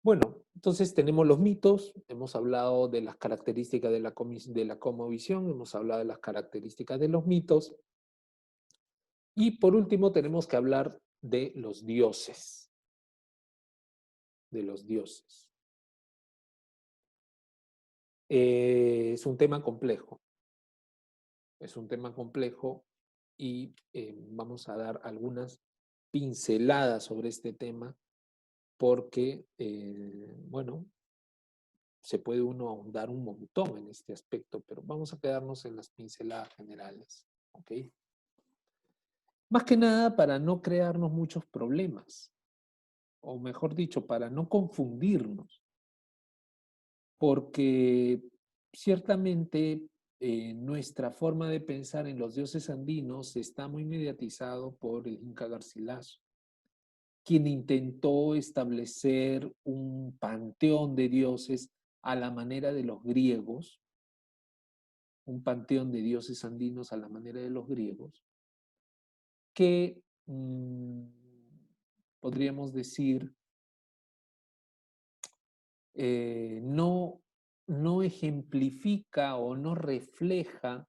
Bueno, Entonces tenemos los mitos, hemos hablado de las características de la cosmovisión, hemos hablado de las características de los mitos, y por último tenemos que hablar de los dioses. De los dioses. Es un tema complejo. Es un tema complejo y vamos a dar algunas pinceladas sobre este tema porque, bueno, se puede uno ahondar un montón en este aspecto, pero vamos a quedarnos en las pinceladas generales, ¿ok? Más que nada para no crearnos muchos problemas, o mejor dicho, para no confundirnos, porque ciertamente nuestra forma de pensar en los dioses andinos está muy mediatizado por el Inca Garcilaso, quien intentó establecer un panteón de dioses a la manera de los griegos, un panteón de dioses andinos a la manera de los griegos, que podríamos decir no, no ejemplifica o no refleja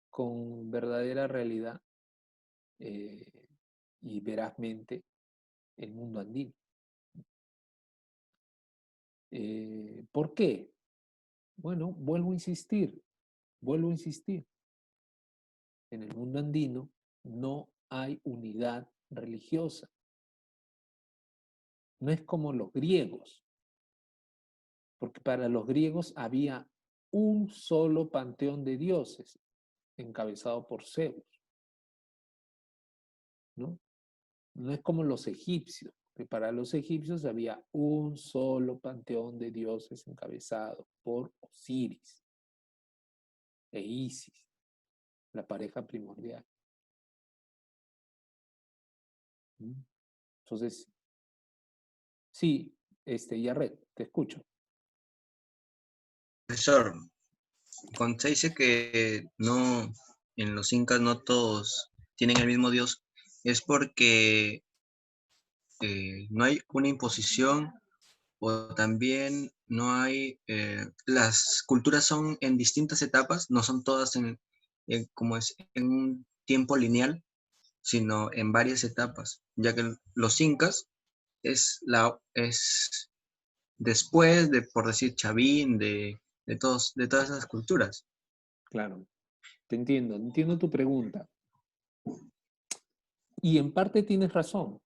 con verdadera realidad y verazmente el mundo andino. ¿Por qué? Bueno, vuelvo a insistir. En el mundo andino no hay unidad religiosa. No es como los griegos, porque para los griegos había un solo panteón de dioses, encabezado por Zeus, ¿no? No es como los egipcios, que para los egipcios había un solo panteón de dioses encabezado por Osiris e Isis, la pareja primordial. Entonces, sí, Yarret, te escucho. Profesor, cuando se dice que no, en los incas no todos tienen el mismo Dios, es porque no hay una imposición o también no hay, las culturas son en distintas etapas, no son todas como es en un tiempo lineal, sino en varias etapas, ya que los incas es después de, por decir, Chavín, de todas esas culturas. Claro, entiendo tu pregunta. Y en parte tienes razón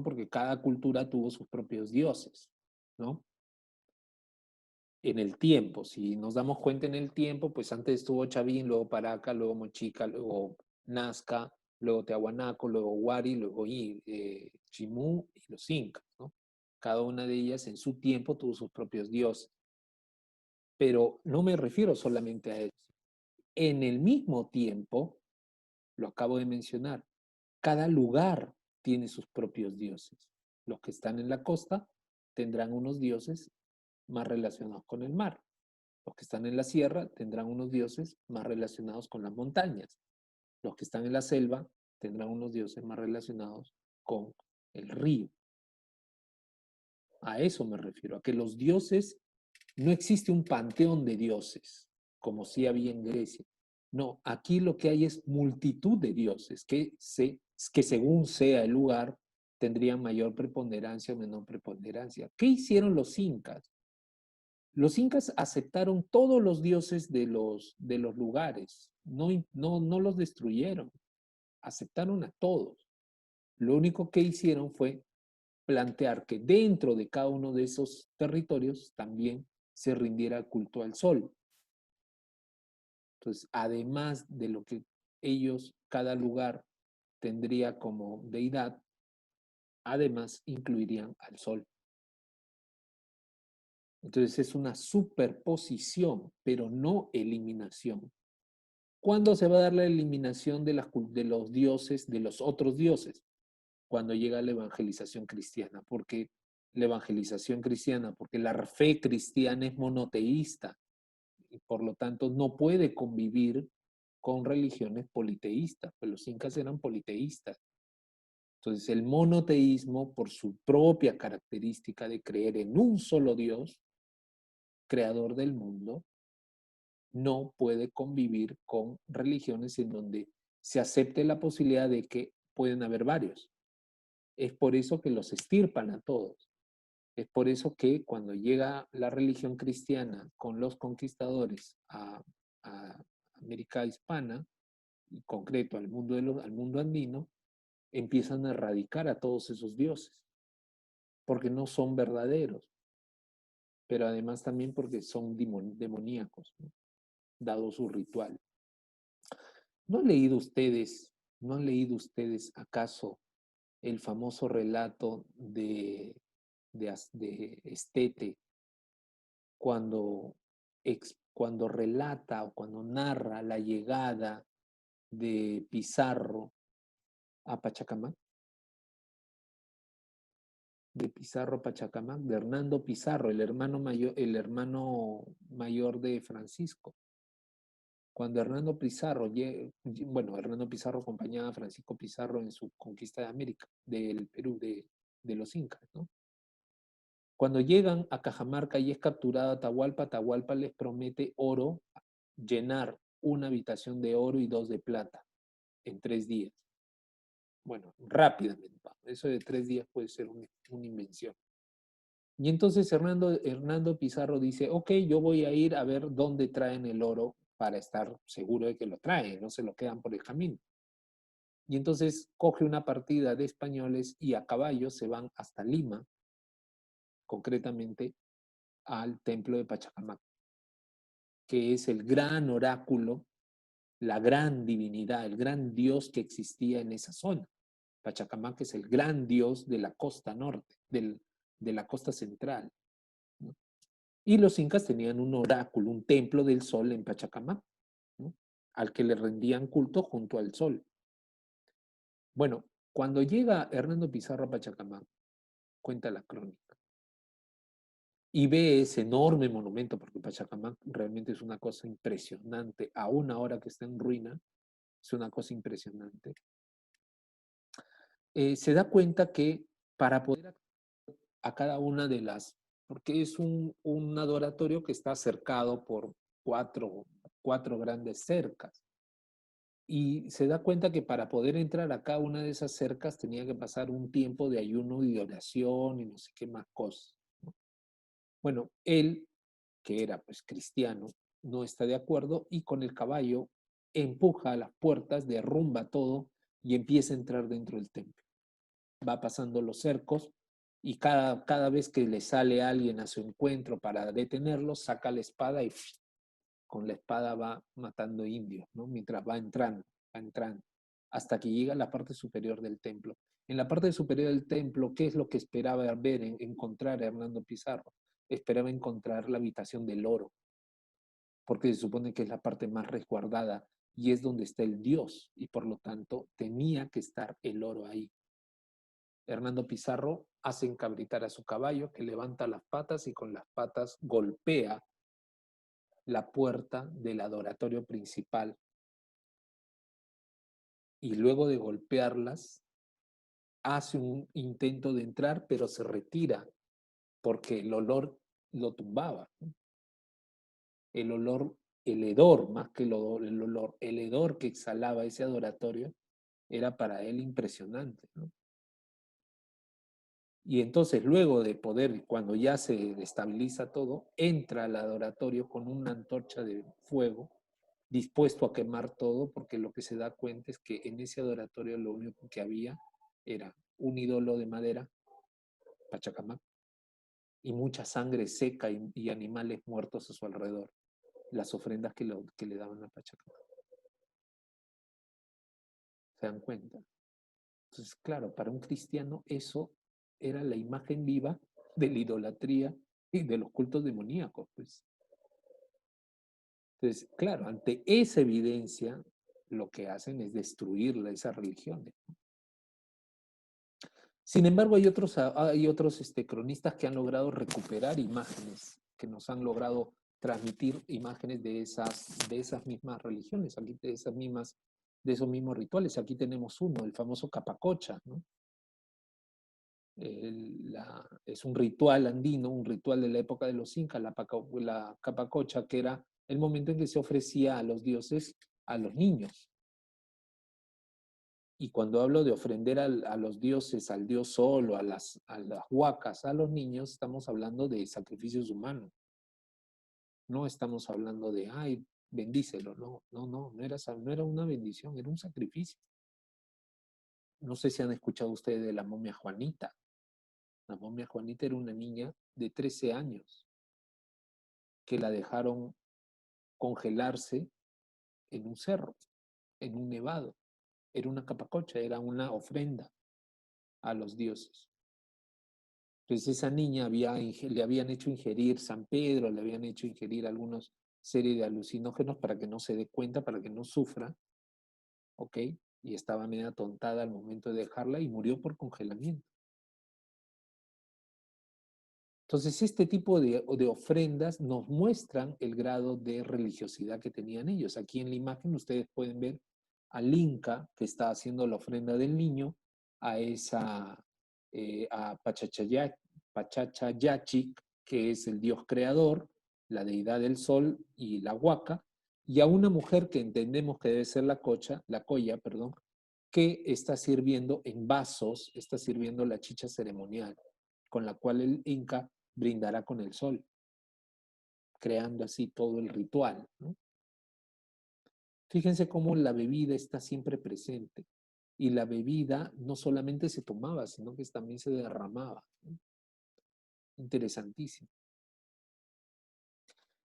porque cada cultura tuvo sus propios dioses, ¿no? En el tiempo, si nos damos cuenta en el tiempo, pues antes estuvo Chavín, luego Paraca, luego Mochica, luego Nazca, luego Tiahuanaco, luego Huari, luego Chimú y los incas, ¿no? Cada una de ellas en su tiempo tuvo sus propios dioses. Pero no me refiero solamente a eso. En el mismo tiempo, lo acabo de mencionar, cada lugar tiene sus propios dioses. Los que están en la costa tendrán unos dioses más relacionados con el mar. Los que están en la sierra tendrán unos dioses más relacionados con las montañas. Los que están en la selva tendrán unos dioses más relacionados con el río. A eso me refiero, a que los dioses, no existe un panteón de dioses, como sí había en Grecia. No, aquí lo que hay es multitud de dioses que según sea el lugar tendrían mayor preponderancia o menor preponderancia. ¿Qué hicieron los incas? Los incas aceptaron todos los dioses de los lugares, no los destruyeron, aceptaron a todos. Lo único que hicieron fue plantear que dentro de cada uno de esos territorios también se rindiera culto al sol. Entonces, además de lo que ellos, cada lugar tendría como deidad, además incluirían al sol. Entonces es una superposición, pero no eliminación. ¿Cuándo se va a dar la eliminación de los dioses, de los otros dioses? Cuando llega la evangelización cristiana. Porque la evangelización cristiana, porque la fe cristiana es monoteísta y por lo tanto no puede convivir con religiones politeístas, pues los incas eran politeístas. Entonces, el monoteísmo, por su propia característica de creer en un solo Dios, creador del mundo, no puede convivir con religiones en donde se acepte la posibilidad de que pueden haber varios. Es por eso que los extirpan a todos. Es por eso que cuando llega la religión cristiana con los conquistadores a América hispana, en concreto al mundo andino, empiezan a erradicar a todos esos dioses, porque no son verdaderos, pero además también porque son demoníacos, ¿no? Dado su ritual. ¿No han leído ustedes acaso el famoso relato de Estete cuando relata o cuando narra la llegada de Pizarro a Pachacamac? De Pizarro a Pachacamac, de Hernando Pizarro, el hermano mayor de Francisco. Cuando Hernando Pizarro acompañaba a Francisco Pizarro en su conquista de América, del Perú, de los incas, ¿no? Cuando llegan a Cajamarca y es capturado Atahualpa, Atahualpa les promete oro, llenar una habitación de oro y 2 de plata en 3 días. Bueno, rápidamente. Eso de 3 días puede ser una invención. Y entonces Hernando Pizarro dice, ok, yo voy a ir a ver dónde traen el oro para estar seguro de que lo traen, no se lo quedan por el camino. Y entonces coge una partida de españoles y a caballo se van hasta Lima, concretamente al templo de Pachacamac, que es el gran oráculo, la gran divinidad, el gran dios que existía en esa zona. Pachacamac es el gran dios de la costa norte, de la costa central, ¿no? Y los incas tenían un oráculo, un templo del sol en Pachacamac, ¿no? Al que le rendían culto junto al sol. Bueno, cuando llega Hernando Pizarro a Pachacamac, cuenta la crónica, y ve ese enorme monumento, porque Pachacamac realmente es una cosa impresionante, aún ahora que está en ruina, es una cosa impresionante. Se da cuenta que para poder a cada una de las, porque es un adoratorio que está cercado por cuatro grandes cercas, y se da cuenta que para poder entrar a cada una de esas cercas tenía que pasar un tiempo de ayuno y de oración y no sé qué más cosas, ¿no? Bueno, él, que era pues cristiano, no está de acuerdo y con el caballo empuja a las puertas, derrumba todo y empieza a entrar dentro del templo. Va pasando los cercos y cada vez que le sale alguien a su encuentro para detenerlo, saca la espada y con la espada va matando indios, ¿no? Mientras va entrando, hasta que llega a la parte superior del templo. En la parte superior del templo, ¿qué es lo que esperaba encontrar a Hernando Pizarro? Esperaba encontrar la habitación del oro, porque se supone que es la parte más resguardada y es donde está el Dios, y por lo tanto tenía que estar el oro ahí. Hernando Pizarro hace encabritar a su caballo, que levanta las patas y con las patas golpea la puerta del adoratorio principal. Y luego de golpearlas, hace un intento de entrar, pero se retira porque el olor lo tumbaba. El olor, el hedor, más que el olor, el hedor que exhalaba ese adoratorio era para él impresionante, ¿no? Y entonces luego de poder, cuando ya se estabiliza todo, entra al adoratorio con una antorcha de fuego, dispuesto a quemar todo, porque lo que se da cuenta es que en ese adoratorio lo único que había era un ídolo de madera, Pachacamac, y mucha sangre seca y animales muertos a su alrededor, las ofrendas que le daban a Pachacamac. ¿Se dan cuenta? Entonces, claro, para un cristiano eso era la imagen viva de la idolatría y de los cultos demoníacos, pues. Entonces, claro, ante esa evidencia, lo que hacen es destruir esas religiones. Sin embargo, hay otros cronistas que han logrado recuperar imágenes, que nos han logrado transmitir imágenes de esas mismas religiones, aquí de esos mismos rituales. Aquí tenemos uno, el famoso Capacocha, ¿no? es un ritual andino, un ritual de la época de los incas, la capacocha, que era el momento en que se ofrecía a los dioses a los niños. Y cuando hablo de ofrender a los dioses, al dios sol o a las huacas, a los niños, estamos hablando de sacrificios humanos. No estamos hablando de, ay, bendícelo. No era una bendición, era un sacrificio. No sé si han escuchado ustedes de la momia Juanita. La momia Juanita era una niña de 13 años que la dejaron congelarse en un cerro, en un nevado. Era una capacocha, era una ofrenda a los dioses. Entonces esa niña le habían hecho ingerir San Pedro, le habían hecho ingerir algunos serie de alucinógenos para que no se dé cuenta, para que no sufra, ¿ok? Y estaba media tontada al momento de dejarla y murió por congelamiento. Entonces este tipo de ofrendas nos muestran el grado de religiosidad que tenían ellos. Aquí en la imagen ustedes pueden ver al Inca que está haciendo la ofrenda del niño a Pachachayachic, que es el dios creador, la deidad del sol y la huaca, y a una mujer que entendemos que debe ser la colla, que está sirviendo en vasos, está sirviendo la chicha ceremonial, con la cual el Inca brindará con el sol, creando así todo el ritual, ¿no? Fíjense cómo la bebida está siempre presente. Y la bebida no solamente se tomaba, sino que también se derramaba, ¿no? Interesantísimo.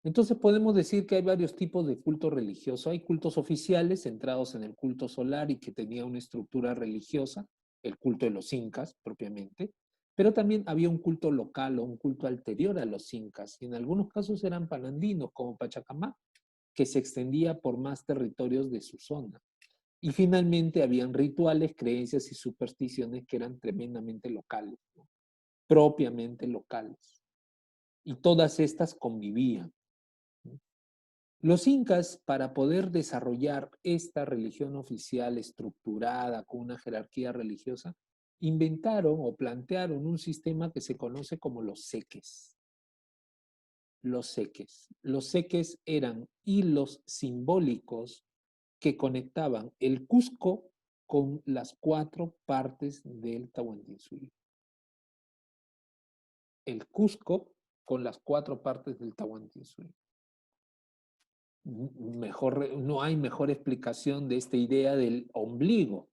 Entonces podemos decir que hay varios tipos de culto religioso. Hay cultos oficiales centrados en el culto solar y que tenía una estructura religiosa, el culto de los incas propiamente, pero también había un culto local o un culto anterior a los incas, y en algunos casos eran panandinos como Pachacamac, que se extendía por más territorios de su zona. Y finalmente habían rituales, creencias y supersticiones que eran tremendamente locales, ¿no? Propiamente locales. Y todas estas convivían. Los incas, para poder desarrollar esta religión oficial estructurada con una jerarquía religiosa, inventaron o plantearon un sistema que se conoce como los seques. Los seques. Los seques eran hilos simbólicos que conectaban el Cusco con las 4 partes del Tahuantinsuyo. El Cusco con las 4 partes del Tahuantinsuyo. No hay mejor explicación de esta idea del ombligo.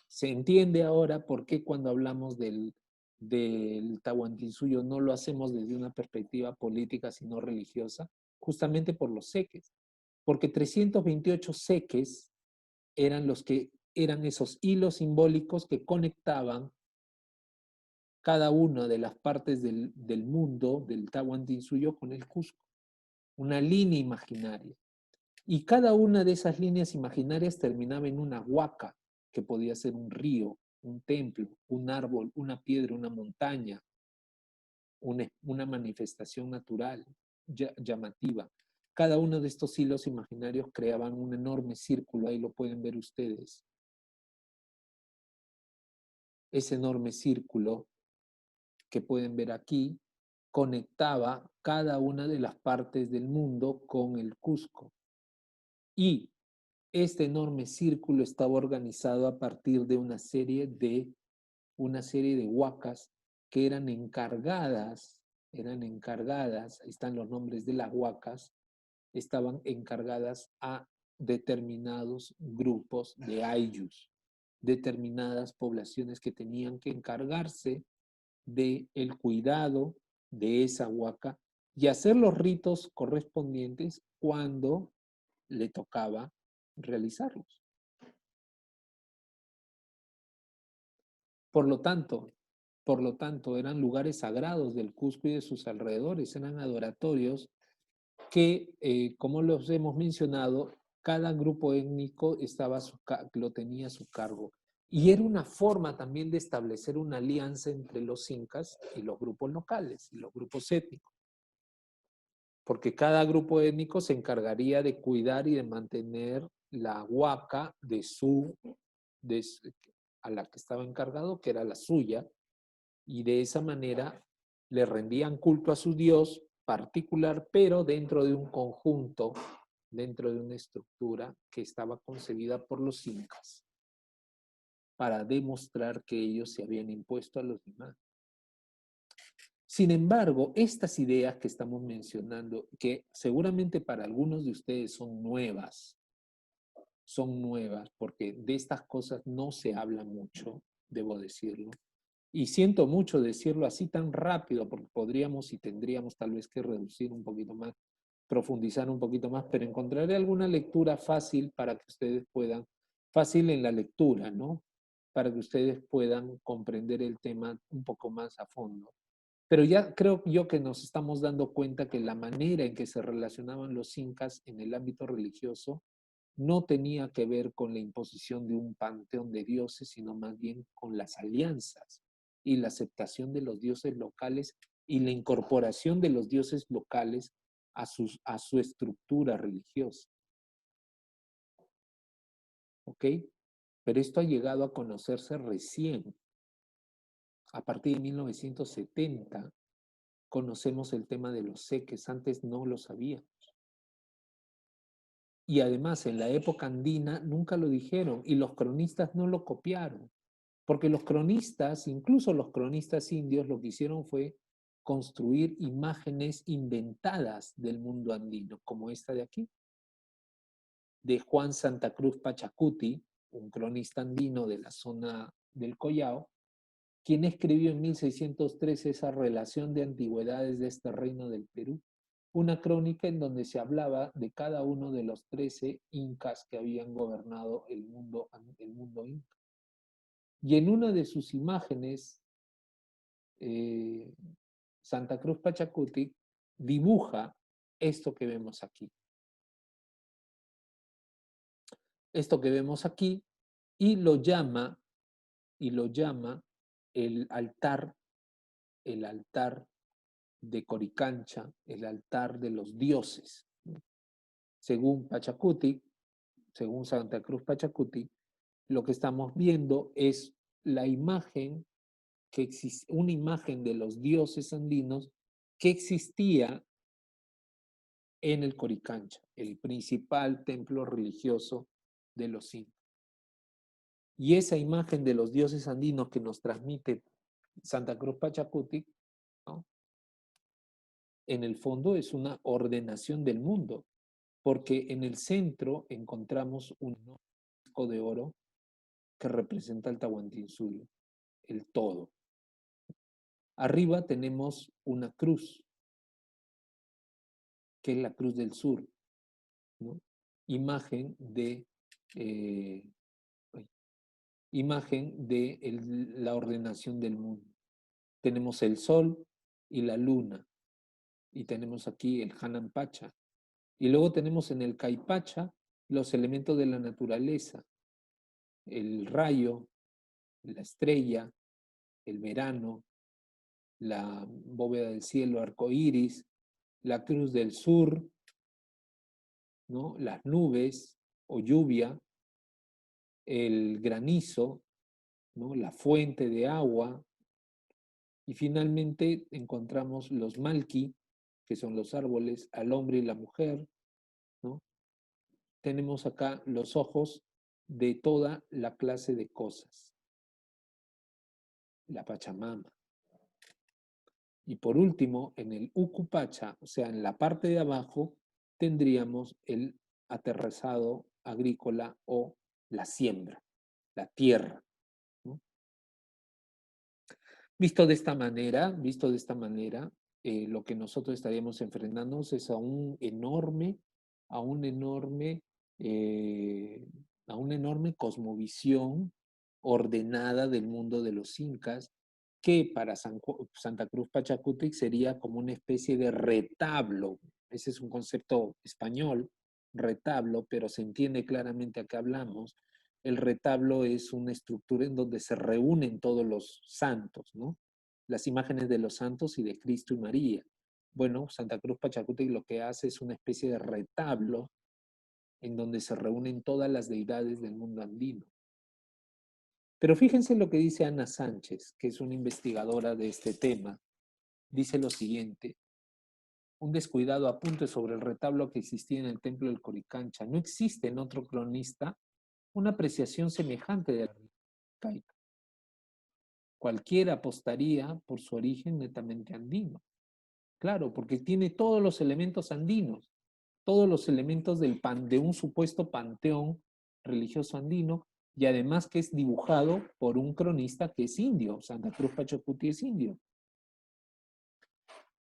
Se entiende ahora por qué cuando hablamos del Tahuantinsuyo no lo hacemos desde una perspectiva política, sino religiosa, justamente por los seques. Porque 328 seques eran esos hilos simbólicos que conectaban cada una de las partes del mundo, del Tahuantinsuyo, con el Cusco. Una línea imaginaria. Y cada una de esas líneas imaginarias terminaba en una huaca, que podía ser un río, un templo, un árbol, una piedra, una montaña, una manifestación natural, llamativa. Cada uno de estos hilos imaginarios creaban un enorme círculo, ahí lo pueden ver ustedes. Ese enorme círculo que pueden ver aquí conectaba cada una de las partes del mundo con el Cusco. Y este enorme círculo estaba organizado a partir de una serie de huacas que eran encargadas, ahí están los nombres de las huacas, estaban encargadas a determinados grupos de ayllus, determinadas poblaciones que tenían que encargarse del cuidado de esa huaca y hacer los ritos correspondientes cuando le tocaba realizarlos. Por lo tanto, eran lugares sagrados del Cusco y de sus alrededores, eran adoratorios que, como los hemos mencionado, cada grupo étnico lo tenía a su cargo. Y era una forma también de establecer una alianza entre los incas y los grupos locales, y los grupos étnicos. Porque cada grupo étnico se encargaría de cuidar y de mantener la huaca a la que estaba encargado, que era la suya, Y de esa manera le rendían culto a su dios particular, pero dentro de un conjunto, dentro de una estructura que estaba concebida por los incas para demostrar que ellos se habían impuesto a los demás. Sin embargo, estas ideas que estamos mencionando, que seguramente para algunos de ustedes son nuevas, porque de estas cosas no se habla mucho, debo decirlo. Y siento mucho decirlo así tan rápido, porque podríamos y tendríamos tal vez que reducir un poquito más, profundizar un poquito más, pero encontraré alguna lectura fácil para que ustedes puedan, fácil en la lectura, ¿no? Para que ustedes puedan comprender el tema un poco más a fondo. Pero ya creo yo que nos estamos dando cuenta que la manera en que se relacionaban los incas en el ámbito religioso no tenía que ver con la imposición de un panteón de dioses, sino más bien con las alianzas y la aceptación de los dioses locales y la incorporación de los dioses locales a su estructura religiosa. ¿Ok? Pero esto ha llegado a conocerse recién. A partir de 1970 conocemos el tema de los seques, antes no lo sabíamos. Y además en la época andina nunca lo dijeron y los cronistas no lo copiaron, porque los cronistas, incluso los cronistas indios, lo que hicieron fue construir imágenes inventadas del mundo andino, como esta de aquí, de Juan Santa Cruz Pachacuti, un cronista andino de la zona del Collao, quien escribió en 1613 esa relación de antigüedades de este reino del Perú, una crónica en donde se hablaba de cada uno de los 13 incas que habían gobernado el mundo inca. Y en una de sus imágenes, Santa Cruz Pachacuti dibuja esto que vemos aquí. Esto que vemos aquí y lo llama el altar de Coricancha, el altar de los dioses. Según Pachacuti, según Santa Cruz Pachacuti, lo que estamos viendo es la imagen que existe, una imagen de los dioses andinos que existía en el Coricancha, el principal templo religioso de los incas. Y esa imagen de los dioses andinos que nos transmite Santa Cruz Pachacuti, ¿no?, en el fondo es una ordenación del mundo, porque en el centro encontramos un disco de oro que representa el Tahuantinsuyo, el todo. Arriba tenemos una cruz, que es la cruz del sur, ¿no? Imagen de, eh, la ordenación del mundo. Tenemos el sol y la luna, y tenemos aquí el Hanan Pacha. Y luego tenemos en el Caipacha los elementos de la naturaleza, el rayo, la estrella, el verano, la bóveda del cielo arcoíris, la cruz del sur, ¿no?, las nubes o lluvia, el granizo, ¿no?, la fuente de agua, y finalmente encontramos los malki, que son los árboles, al hombre y la mujer, ¿no? Tenemos acá los ojos de toda la clase de cosas. La Pachamama. Y por último, en el Ucupacha, o sea, en la parte de abajo, tendríamos el aterrazado agrícola o la siembra, la tierra, ¿no? Visto de esta manera, lo que nosotros estaríamos enfrentándonos es a una enorme cosmovisión ordenada del mundo de los incas, que para Santa Cruz Pachacuti sería como una especie de retablo. Ese es un concepto español, retablo, pero se entiende claramente a qué hablamos. El retablo es una estructura en donde se reúnen todos los santos, ¿no? Las imágenes de los santos y de Cristo y María. Bueno, Santa Cruz Pachacuti lo que hace es una especie de retablo en donde se reúnen todas las deidades del mundo andino. Pero fíjense lo que dice Ana Sánchez, que es una investigadora de este tema. Dice lo siguiente: un descuidado apunte sobre el retablo que existía en el templo del Coricancha. No existe en otro cronista una apreciación semejante de la religión incaica. Cualquiera apostaría por su origen netamente andino. Claro, porque tiene todos los elementos andinos, todos los elementos de un supuesto panteón religioso andino, y además que es dibujado por un cronista que es indio. Santa Cruz Pachacuti es indio.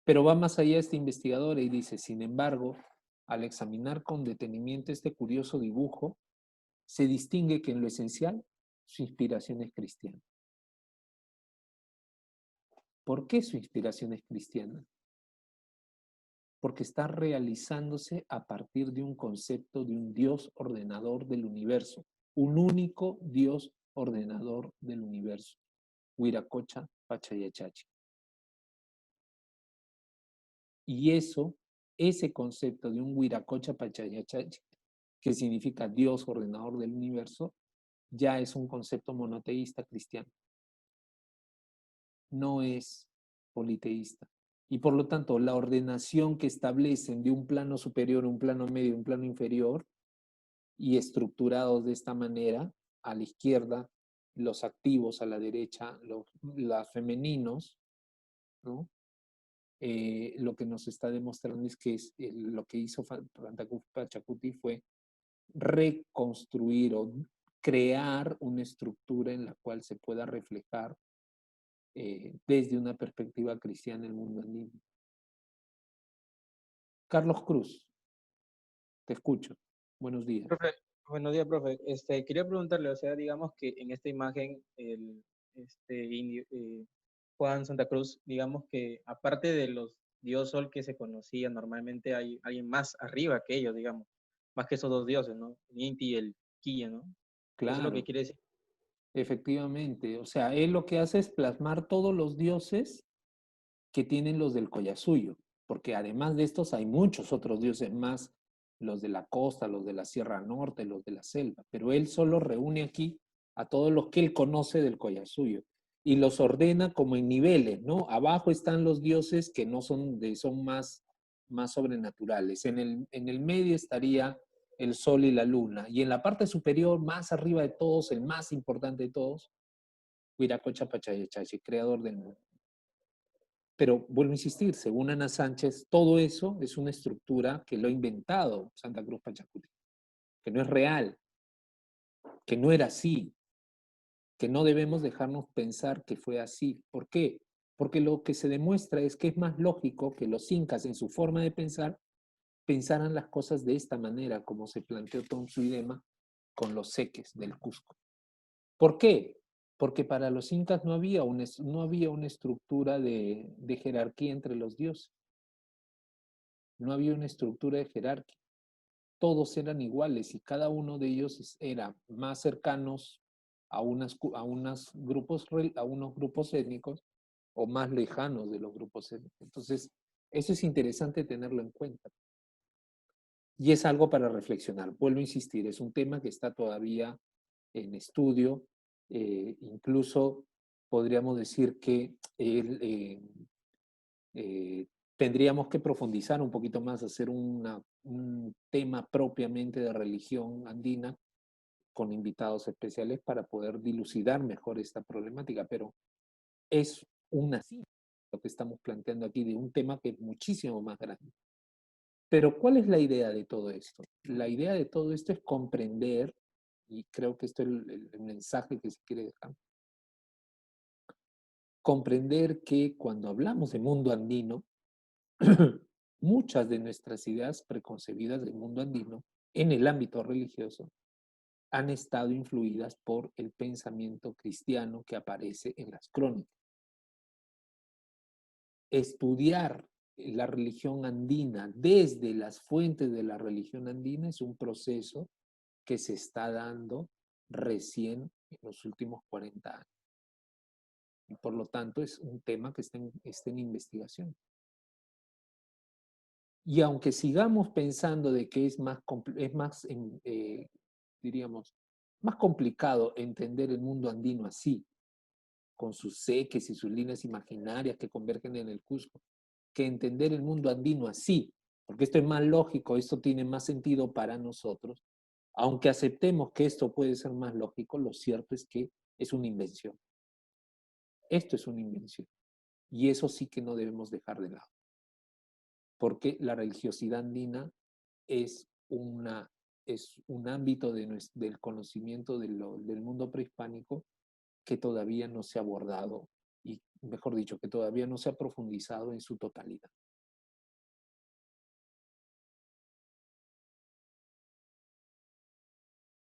Pero va más allá este investigador y dice: sin embargo, al examinar con detenimiento este curioso dibujo, se distingue que en lo esencial su inspiración es cristiana. ¿Por qué su inspiración es cristiana? Porque está realizándose a partir de un concepto de un Dios ordenador del universo, un único Dios ordenador del universo, Huiracocha Pachayachachi. Y ese concepto de un Huiracocha Pachayachachi, que significa Dios ordenador del universo, ya es un concepto monoteísta cristiano. No es politeísta. Y por lo tanto, la ordenación que establecen de un plano superior, un plano medio, un plano inferior, y estructurados de esta manera, a la izquierda, los activos, a la derecha, los femeninos, ¿no? Lo que nos está demostrando es que lo que hizo Santa Cruz Pachacuti fue reconstruir o crear una estructura en la cual se pueda reflejar desde una perspectiva cristiana el mundo andino. Carlos Cruz, te escucho. Buenos días. Profe, buenos días, profe. Quería preguntarle, o sea, digamos que en esta imagen, Juan Santa Cruz, digamos que aparte de los dios sol que se conocía, normalmente hay alguien más arriba que ellos, digamos, más que esos dos dioses, ¿no? El Inti y el Quilla, ¿no? Eso es lo que Claro, quiere decir. efectivamente. O sea, él lo que hace es plasmar todos los dioses que tienen los del Collasuyo, porque además de estos hay muchos otros dioses más, los de la costa, los de la Sierra Norte, los de la selva, pero él solo reúne aquí a todos los que él conoce del Collasuyo y los ordena como en niveles, ¿no? Abajo están los dioses que no son más sobrenaturales. En el medio estaría el sol y la luna, y en la parte superior, más arriba de todos, el más importante de todos, Huiracocha Pachayachachi, creador del mundo. Pero vuelvo a insistir, según Ana Sánchez, todo eso es una estructura que lo ha inventado Santa Cruz Pachacuti, que no es real, que no era así, que no debemos dejarnos pensar que fue así. ¿Por qué? Porque lo que se demuestra es que es más lógico que los incas en su forma de pensar pensaran las cosas de esta manera, como se planteó Tom Suidema con los seques del Cusco. ¿Por qué? Porque para los incas no había una estructura de jerarquía entre los dioses. No había una estructura de jerarquía. Todos eran iguales y cada uno de ellos era más cercanos a unos grupos étnicos o más lejanos de los grupos étnicos. Entonces, eso es interesante tenerlo en cuenta. Y es algo para reflexionar. Vuelvo a insistir, es un tema que está todavía en estudio. Incluso podríamos decir que tendríamos que profundizar un poquito más, hacer un tema propiamente de religión andina con invitados especiales para poder dilucidar mejor esta problemática, pero es una sí lo que estamos planteando aquí de un tema que es muchísimo más grande. Pero ¿cuál es la idea de todo esto? La idea de todo esto es comprender, y creo que esto es el mensaje que se quiere dejar, comprender que cuando hablamos de mundo andino, muchas de nuestras ideas preconcebidas del mundo andino en el ámbito religioso han estado influidas por el pensamiento cristiano que aparece en las crónicas. Estudiar la religión andina desde las fuentes de la religión andina es un proceso que se está dando recién en los últimos 40 años. Y por lo tanto es un tema que está en investigación. Y aunque sigamos pensando de que diríamos, Más complicado entender el mundo andino así, con sus seques y sus líneas imaginarias que convergen en el Cusco, que entender el mundo andino así, porque esto es más lógico, esto tiene más sentido para nosotros. Aunque aceptemos que esto puede ser más lógico, lo cierto es que es una invención. Esto es una invención. Y eso sí que no debemos dejar de lado. Porque la religiosidad andina es un ámbito del conocimiento del mundo prehispánico que todavía no se ha abordado y, mejor dicho, que todavía no se ha profundizado en su totalidad.